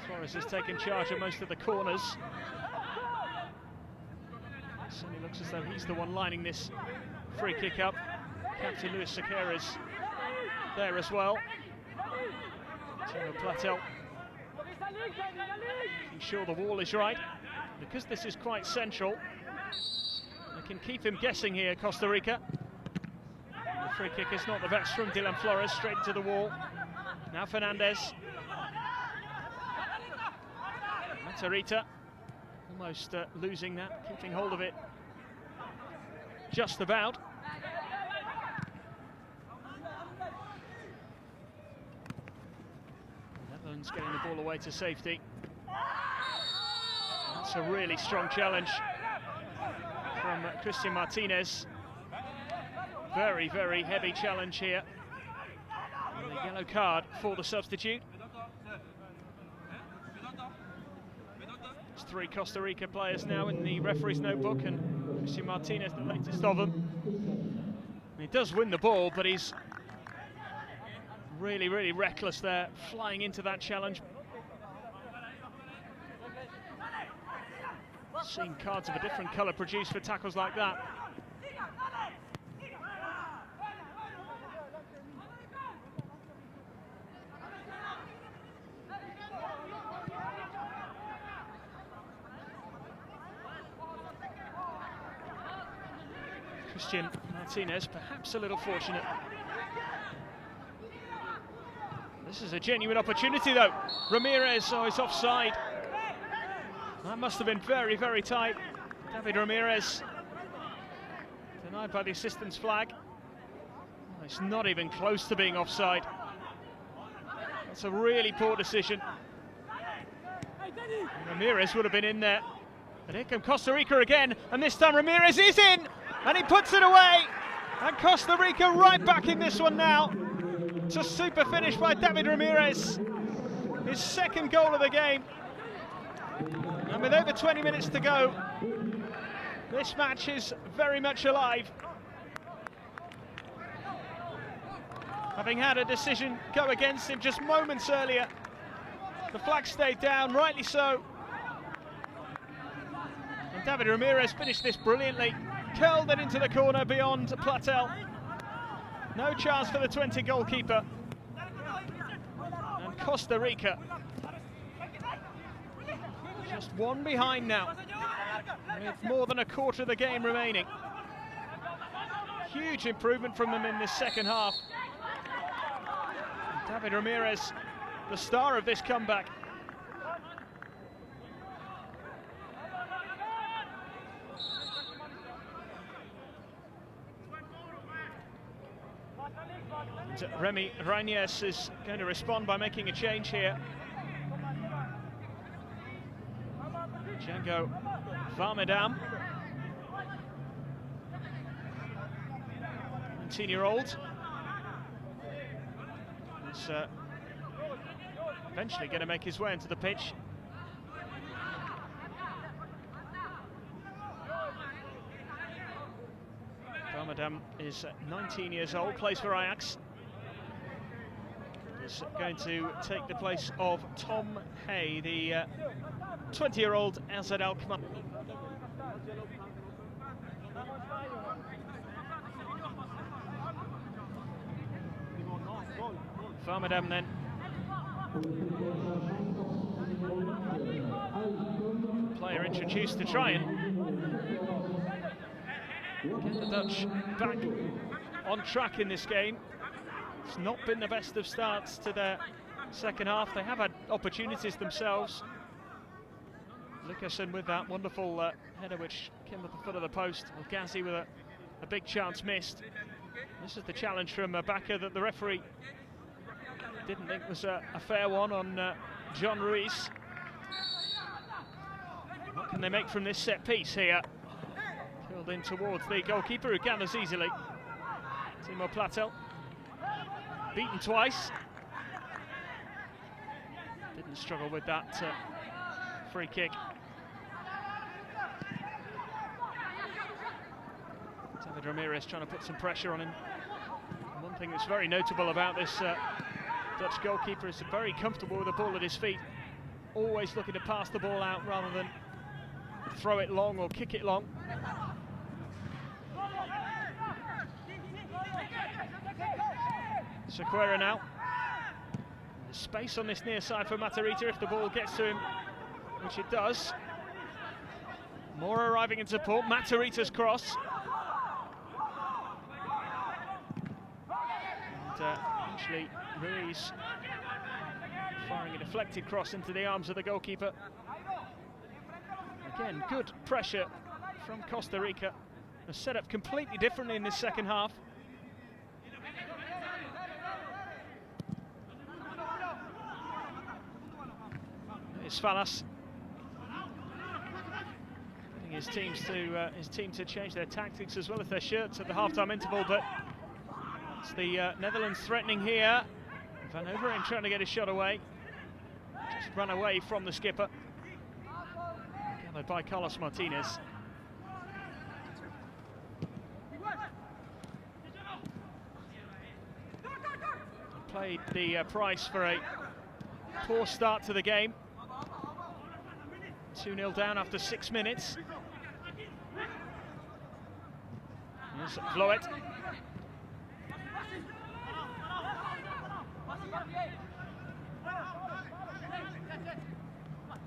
Flores has taken charge of most of the corners. Certainly looks as though he's the one lining this free kick up. Captain Luis Sequeira is there as well. Timo Platel making sure the wall is right. Because this is quite central, they can keep him guessing here, Costa Rica. The free kick is not the best from Dylan Flores, straight to the wall. Now Fernandez. Matarrita almost losing that, keeping hold of it just about. Netherlands getting the ball away to safety. That's a really strong challenge from Christian Martinez. Very, very heavy challenge here. And a yellow card for the substitute. There's 3 Costa Rica players now in the referee's notebook, and Christian Martinez, the latest of them. He does win the ball, but he's really, really reckless there, flying into that challenge. Seen cards of a different colour produced for tackles like that. Christian Martinez, perhaps a little fortunate. This is a genuine opportunity though. Ramirez, oh, he's offside. That must have been very, very tight. David Ramirez, denied by the assistant's flag. Oh, it's not even close to being offside. That's a really poor decision. Ramirez would have been in there. But here come Costa Rica again, and this time Ramirez is in, and he puts it away. And Costa Rica right back in this one now. It's a super finish by David Ramirez. His second goal of the game. And with over 20 minutes to go, this match is very much alive. Having had a decision go against him just moments earlier, the flag stayed down, rightly so. And David Ramirez finished this brilliantly, curled it into the corner beyond Platel. No chance for the 20 goalkeeper. And Costa Rica just one behind now, with more than a quarter of the game remaining. Huge improvement from them in this second half. And David Ramirez, the star of this comeback. And Remy Reyes is going to respond by making a change here. Django Varmedam, 19-year-old, is eventually going to make his way into the pitch. Varmedam is 19 years old, plays for Ajax. Is going to take the place of Tom Hay, the 20-year-old Azad Al-Khamar. Varmedam then. Player introduced to try and get the Dutch back on track in this game. It's not been the best of starts to their second half. They have had opportunities themselves. Lucasen with that wonderful header which came at the foot of the post. Ghazi with a big chance missed. This is the challenge from Bakker that the referee didn't think was a fair one on John Ruiz. What can they make from this set piece here? Killed in towards the goalkeeper who gathers easily. Timo Platel. Beaten twice. Didn't struggle with that free kick. David Ramirez trying to put some pressure on him. And one thing that's very notable about this Dutch goalkeeper is very comfortable with the ball at his feet. Always looking to pass the ball out rather than throw it long or kick it long. Sequeira now. There's space on this near side for Matarrita if the ball gets to him, which it does. More arriving in support. Matarrita's cross. And actually Ruiz firing a deflected cross into the arms of the goalkeeper. Again, good pressure from Costa Rica. They're set up completely differently in this second half. It's Falas getting his team to change their tactics as well as their shirts at the half-time interval, but it's the Netherlands threatening here. Van Overeem trying to get his shot away. Just run away from the skipper. Gathered by Carlos Martinez. Played the price for a poor start to the game. 2-0 down after 6 minutes. Here's Vloet.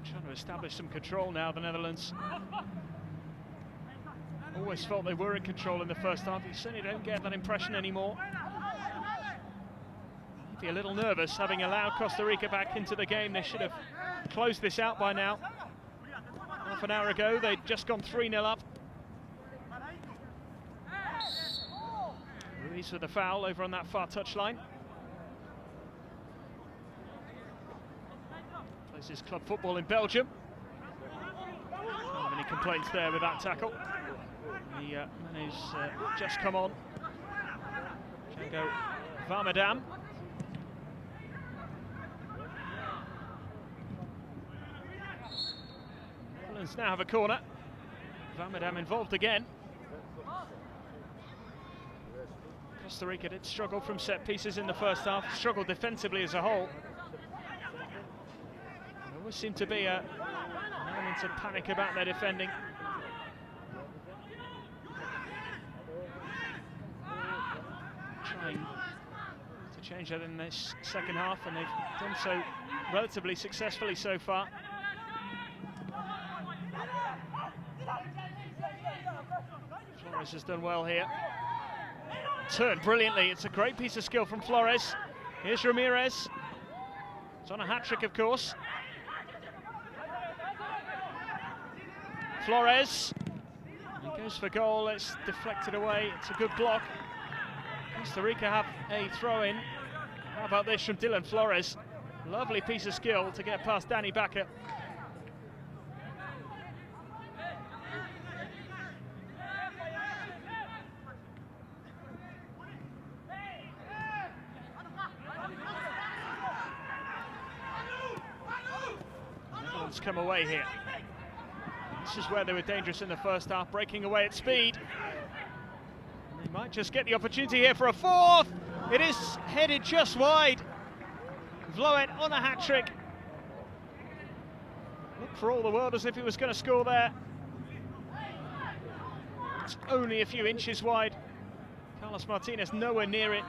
Trying to establish some control now, the Netherlands. Always felt they were in control in the first half. You certainly don't get that impression anymore. Maybe a little nervous, having allowed Costa Rica back into the game. They should have closed this out by now. Half an hour ago, they'd just gone 3-0 up. Ruiz with a foul over on that far touchline. Plays his club football in Belgium. Don't have any complaints there with that tackle. The man who's just come on, Django Varmadam. Netherlands now have a corner. Varmadam involved again. Costa Rica did struggle from set pieces in the first half, struggled defensively as a whole. There always seemed to be an element of panic about their defending. Trying to change that in this second half, and they've done so relatively successfully so far. Flores has done well here. Turned brilliantly. It's a great piece of skill from Flores. Here's Ramirez. It's on a hat-trick, of course. Flores. He goes for goal. It's deflected away. It's a good block. Costa Rica have a throw-in. How about this from Dylan Flores? Lovely piece of skill to get past Danny Bakker. Netherlands come away here. This is where they were dangerous in the first half, breaking away at speed. They might just get the opportunity here for a fourth. It is headed just wide. Vloet on a hat-trick. Looked for all the world as if he was going to score there. It's only a few inches wide. Carlos Martinez nowhere near it.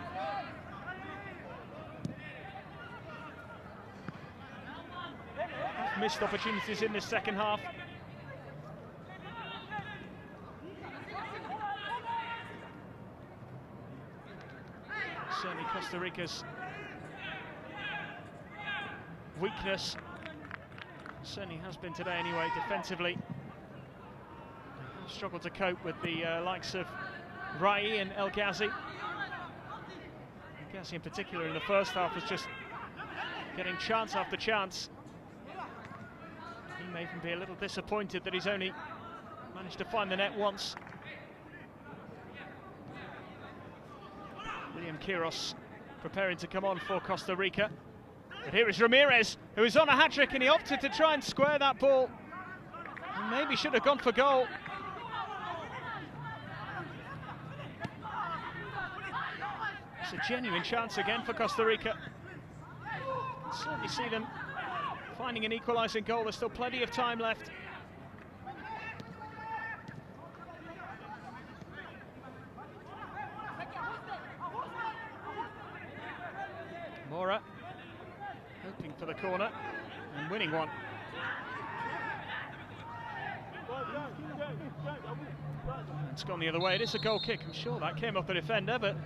Missed opportunities in this second half. Certainly Costa Rica's weakness, certainly has been today anyway, defensively. Struggled to cope with the likes of Rai and El Ghazi. El Ghazi in particular in the first half was just getting chance after chance. He may even be a little disappointed that he's only managed to find the net once. William Quiros preparing to come on for Costa Rica. But here is Ramirez, who is on a hat-trick, and he opted to try and square that ball. And maybe should have gone for goal. It's a genuine chance again for Costa Rica. Can certainly see them finding an equalising goal. There's still plenty of time left. Mora hoping for the corner and winning one. It's gone the other way. It is a goal kick. I'm sure that came off the defender, but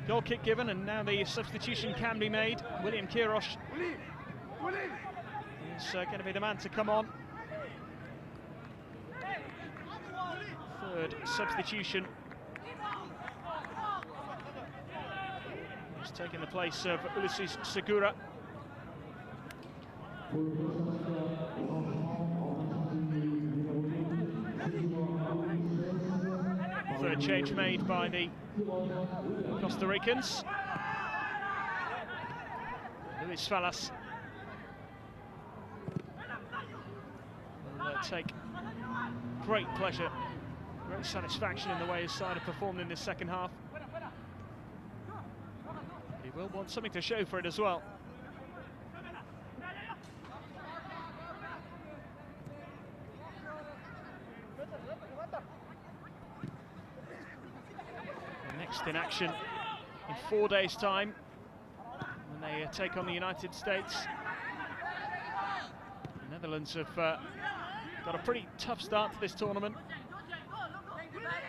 goal kick given, and now the substitution can be made. William Quiros is going to be the man to come on. Third substitution. He's taking the place of Ulises Segura. Third change made by the Costa Ricans. Luis Falas will take great pleasure, great satisfaction in the way his side have performed in this second half. He will want something to show for it as well. And next in action in 4 days' time, when they take on the United States. The Netherlands have got a pretty tough start to this tournament.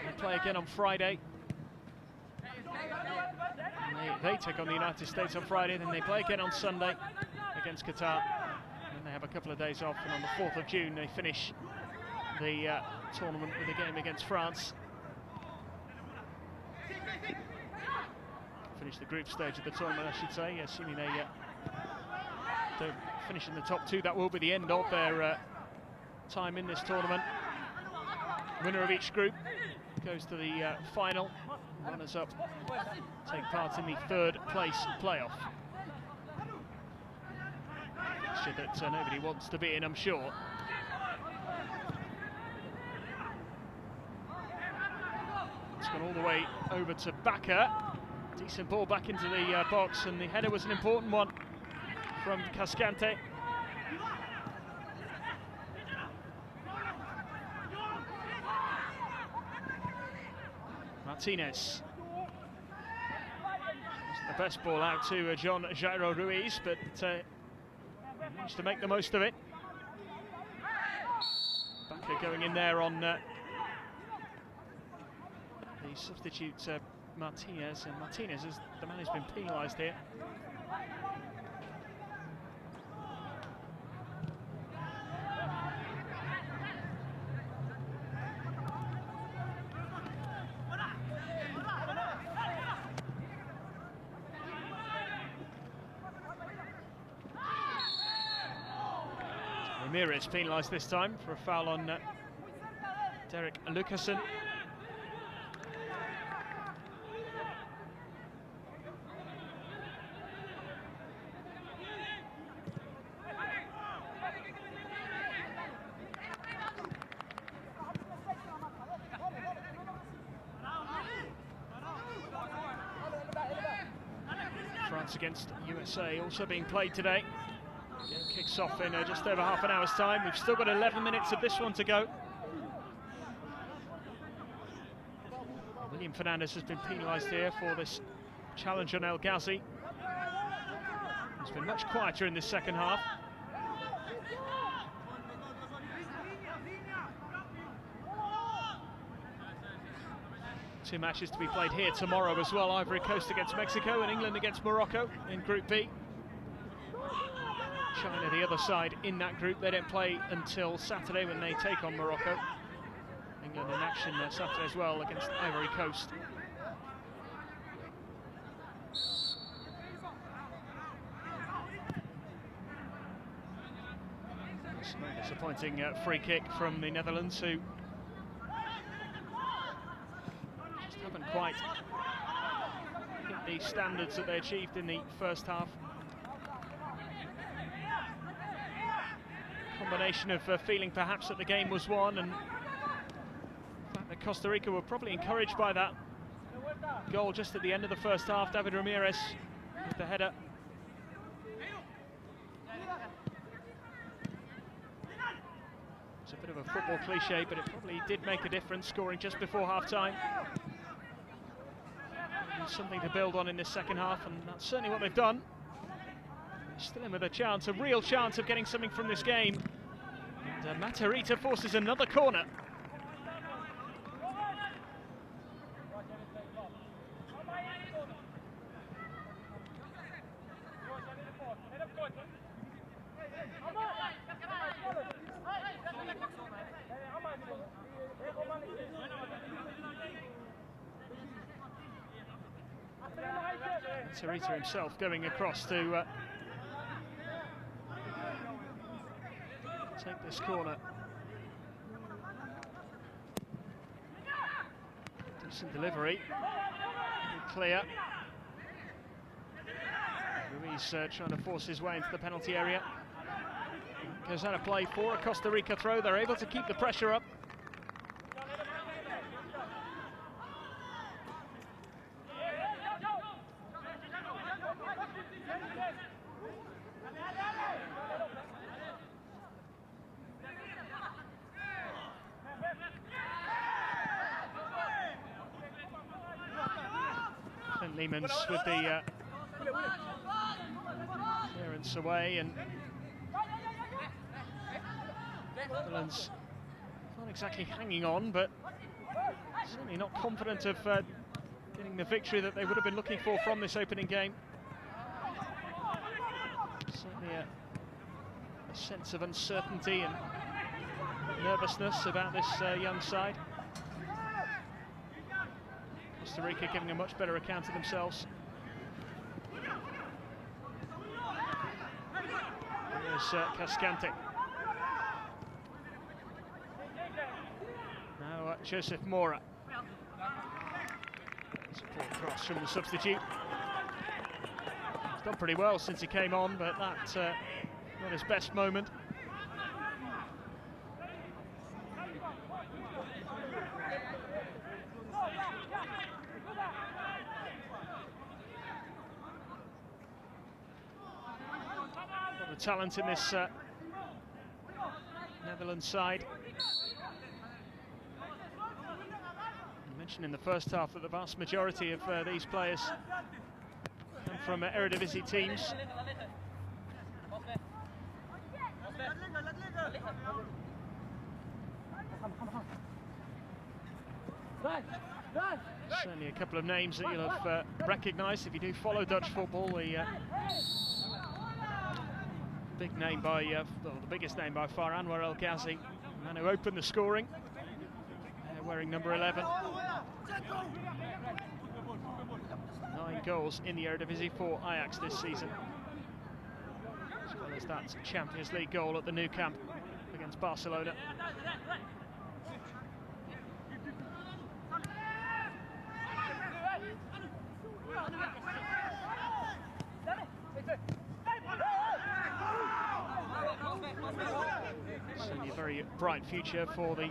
They play again on Friday. They take on the United States on Friday, then they play again on Sunday against Qatar. And they have a couple of days off, and on the 4th of June they finish the tournament with a game against France. Finish the group stage of the tournament, I should say, assuming they don't finish in the top 2. That will be the end of their time in this tournament. Winner of each group goes to the final. Runners-up take part in the 3rd place playoff. Fixture that nobody wants to be in, I'm sure. It's gone all the way over to Bakker. Decent ball back into the box, and the header was an important one from Cascante. Martinez. The best ball out to John Jairo Ruiz, but managed to make the most of it. Bakker going in there on the substitute Martinez, and Martinez is the man who's been penalised here. Ramirez penalised this time for a foul on Derek Lucassen. France against USA also being played today. Game kicks off in just over half an hour's time. We've still got 11 minutes of this one to go. William Fernandez has been penalised here for this challenge on El Ghazi. He's been much quieter in this second half. Two matches to be played here tomorrow as well. Ivory Coast against Mexico and England against Morocco in Group B. China the other side in that group. They don't play until Saturday when they take on Morocco. England in action Saturday as well against Ivory Coast. Disappointing free kick from the Netherlands, who just haven't quite hit the standards that they achieved in the first half. Combination of feeling perhaps that the game was won, and the fact that Costa Rica were probably encouraged by that goal just at the end of the first half. David Ramirez with the header. It's a bit of a football cliche, but it probably did make a difference, scoring just before half-time. Something to build on in this second half, and that's certainly what they've done. Still in with a chance, a real chance of getting something from this game. And Matarrita forces another corner. Matarrita himself going across to take this corner. Decent delivery, clear. He's trying to force his way into the penalty area. Goes out of play for a Costa Rica throw. They're able to keep the pressure up. And Lehmans with the clearance away, and Netherlands not exactly hanging on, but certainly not confident of getting the victory that they would have been looking for from this opening game. Certainly a sense of uncertainty and nervousness about this young side. Costa Rica giving a much better account of themselves. There's Cascante. Now Joseph Mora. Support cross from the substitute. He's done pretty well since he came on, but that's not his best moment. Talent in this Netherlands side. I mentioned in the first half that the vast majority of these players come from Eredivisie teams. Certainly a couple of names that you'll have recognised if you do follow Dutch football. The big name by, well, the biggest name by far, Anwar El Ghazi, the man who opened the scoring, wearing number 11. 9 goals in the Eredivisie for Ajax this season, as well as that Champions League goal at the Nou Camp against Barcelona. Certainly a very bright future for the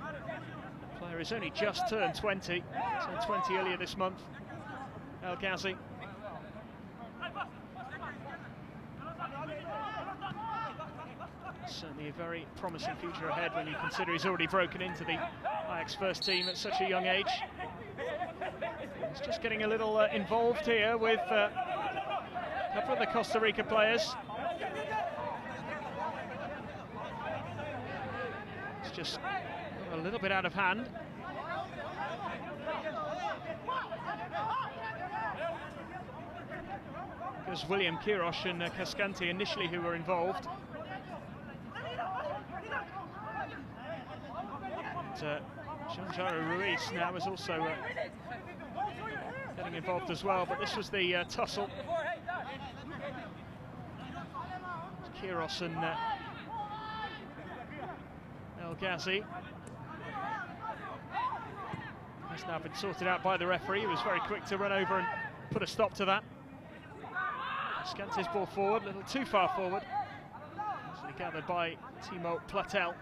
player who's only just turned 20, turned 20 earlier this month, El Ghazi. Certainly a very promising future ahead when you consider he's already broken into the Ajax first team at such a young age. He's just getting a little involved here with a couple of the Costa Rica players. It's just a little bit out of hand. It was William Quiros and Cascante initially who were involved. Jean-Jaro Ruiz now is also getting involved as well, but this was the tussle. Quiros and El Ghazi. Has now been sorted out by the referee. He was very quick to run over and put a stop to that. Cascante's ball forward, a little too far forward. Easily gathered by Timo Platel.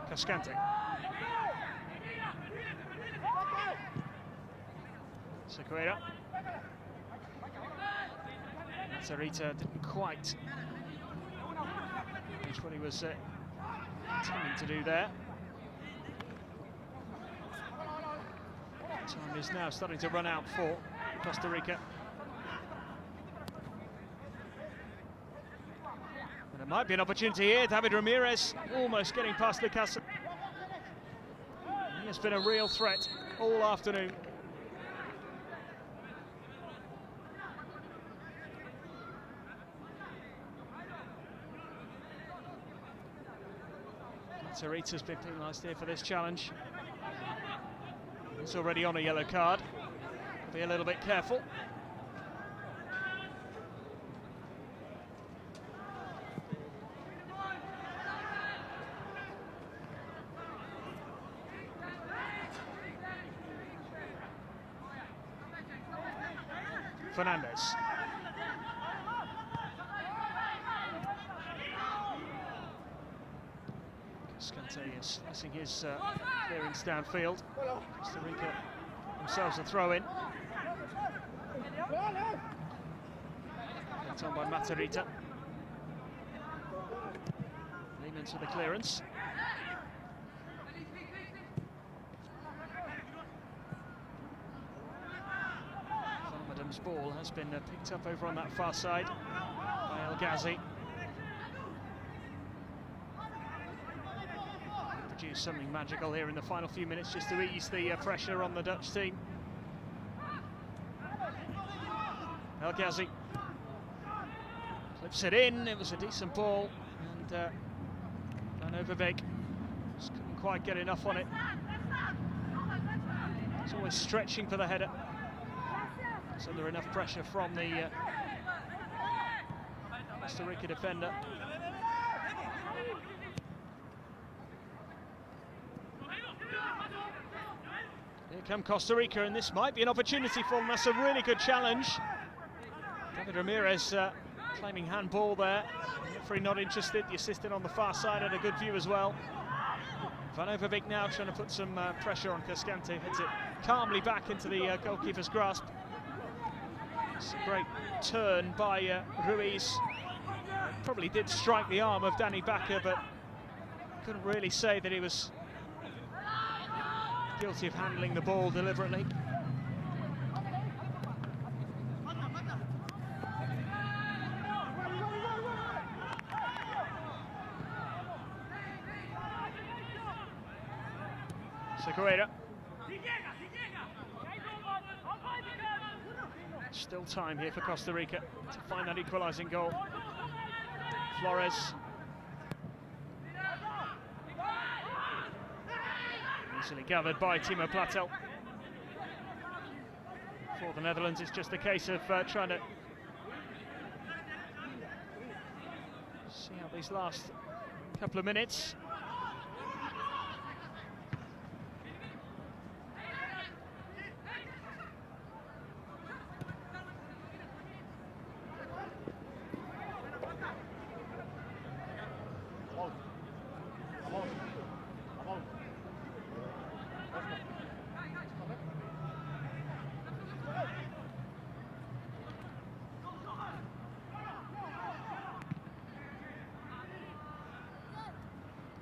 Cascante. Sequeira. Sarita didn't quite reach what he was intending to do there. Time is now starting to run out for Costa Rica. There might be an opportunity here. David Ramirez almost getting past Lucas. He has been a real threat all afternoon. Matarrita's been penalised here for this challenge. He's already on a yellow card. Be a little bit careful. Fernandez. Cascante is slicing his clearance downfield. Costa Rica themselves a throw in. That's on by Matarrita. Lehman to the clearance. Farmadam's ball has been picked up over on that far side by El Ghazi. Produce something magical here in the final few minutes just to ease the pressure on the Dutch team. El Ghazi clips it in. It was a decent ball, and Van Overbeek just couldn't quite get enough on it. He's always stretching for the header. It's under enough pressure from the Costa Rica defender. Here come Costa Rica, and this might be an opportunity for them. That's a really good challenge. David Ramirez claiming handball there. Referee not interested. The assistant on the far side had a good view as well. Van Overbeek now trying to put some pressure on Cascante. Heads it calmly back into the goalkeeper's grasp. It's a great turn by Ruiz. Probably did strike the arm of Danny Bakker, but couldn't really say that he was guilty of handling the ball deliberately. Seguera. Still time here for Costa Rica to find that equalising goal. Flores. Easily gathered by Timo Platel. For the Netherlands, it's just a case of trying to see how these last couple of minutes.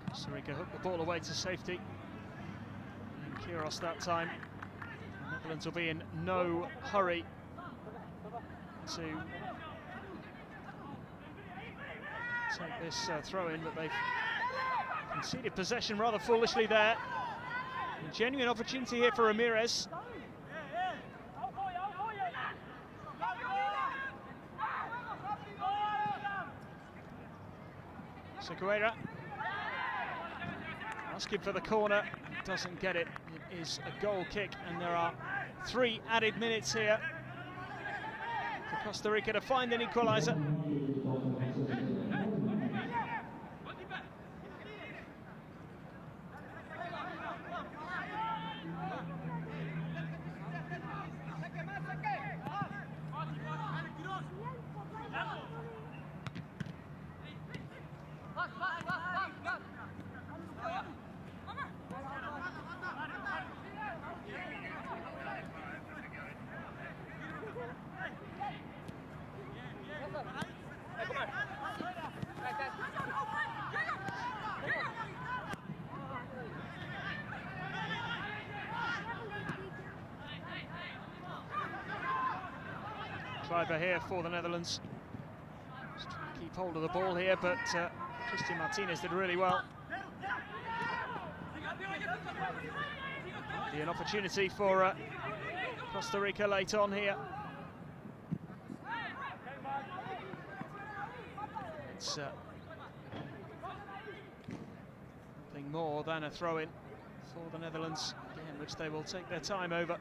Costa Rica hooked the ball away to safety. And Quiros that time. The Netherlands will be in no hurry to take this throw in, but they've conceded possession rather foolishly there. A genuine opportunity here for Ramirez. Seguera asking for the corner, doesn't get it. It is a goal kick, and there are 3 added minutes here for Costa Rica to find an equaliser. Driver here for the Netherlands. Just trying to keep hold of the ball here, but Christian Martinez did really well. Be an opportunity for Costa Rica late on here. It's nothing more than a throw-in for the Netherlands, again, which they will take their time over.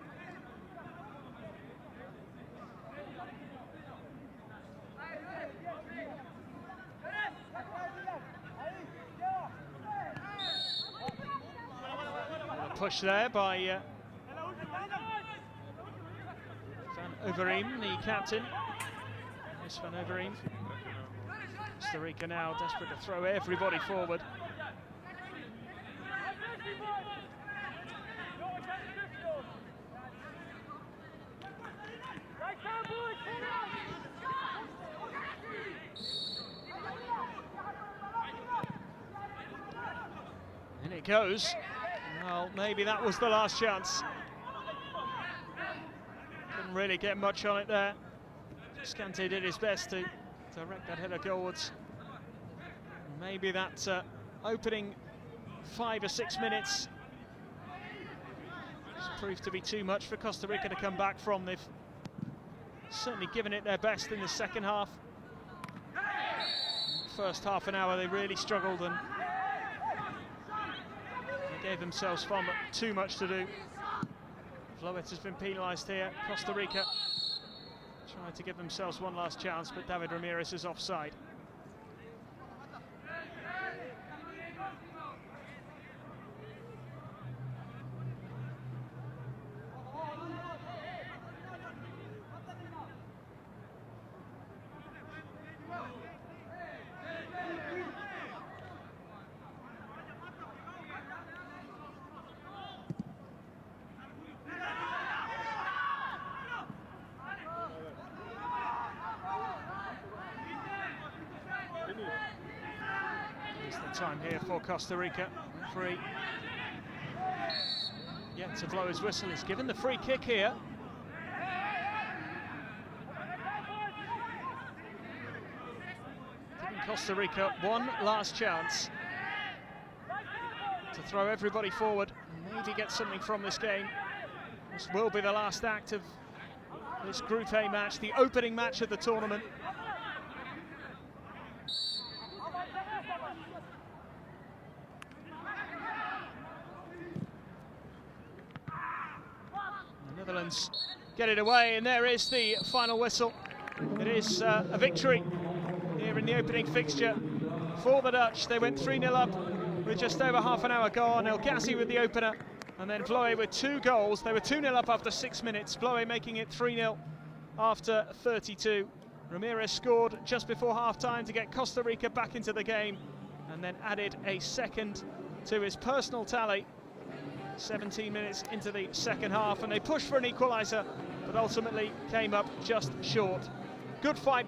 Push there by Van Overeem, the captain. Yes, Van Overeem. Costa Rica now desperate to throw everybody forward. In it goes. Well, maybe that was the last chance. Couldn't really get much on it there. Scante did his best to direct that header goalwards. Maybe that opening 5 or 6 minutes has proved to be too much for Costa Rica to come back from. They've certainly given it their best in the second half. First half an hour they really struggled and they gave themselves far too much to do. Floet has been penalised here. Costa Rica tried to give themselves one last chance, but David Ramirez is offside. Time here for Costa Rica. Free. Yet to blow his whistle. He's given the free kick here. Giving Costa Rica one last chance to throw everybody forward and maybe get something from this game. This will be the last act of this Group A match, the opening match of the tournament. Netherlands get it away, and there is the final whistle. It is a victory here in the opening fixture for the Dutch. They went 3-0 up with just over half an hour gone. El Ghazi with the opener, and then Floet with 2 goals. They were 2-0 up after 6 minutes. Floet making it 3-0 after 32. Ramirez scored just before half-time to get Costa Rica back into the game, and then added a second to his personal tally. 17 minutes into the second half, and they pushed for an equaliser, but ultimately came up just short. Good fight.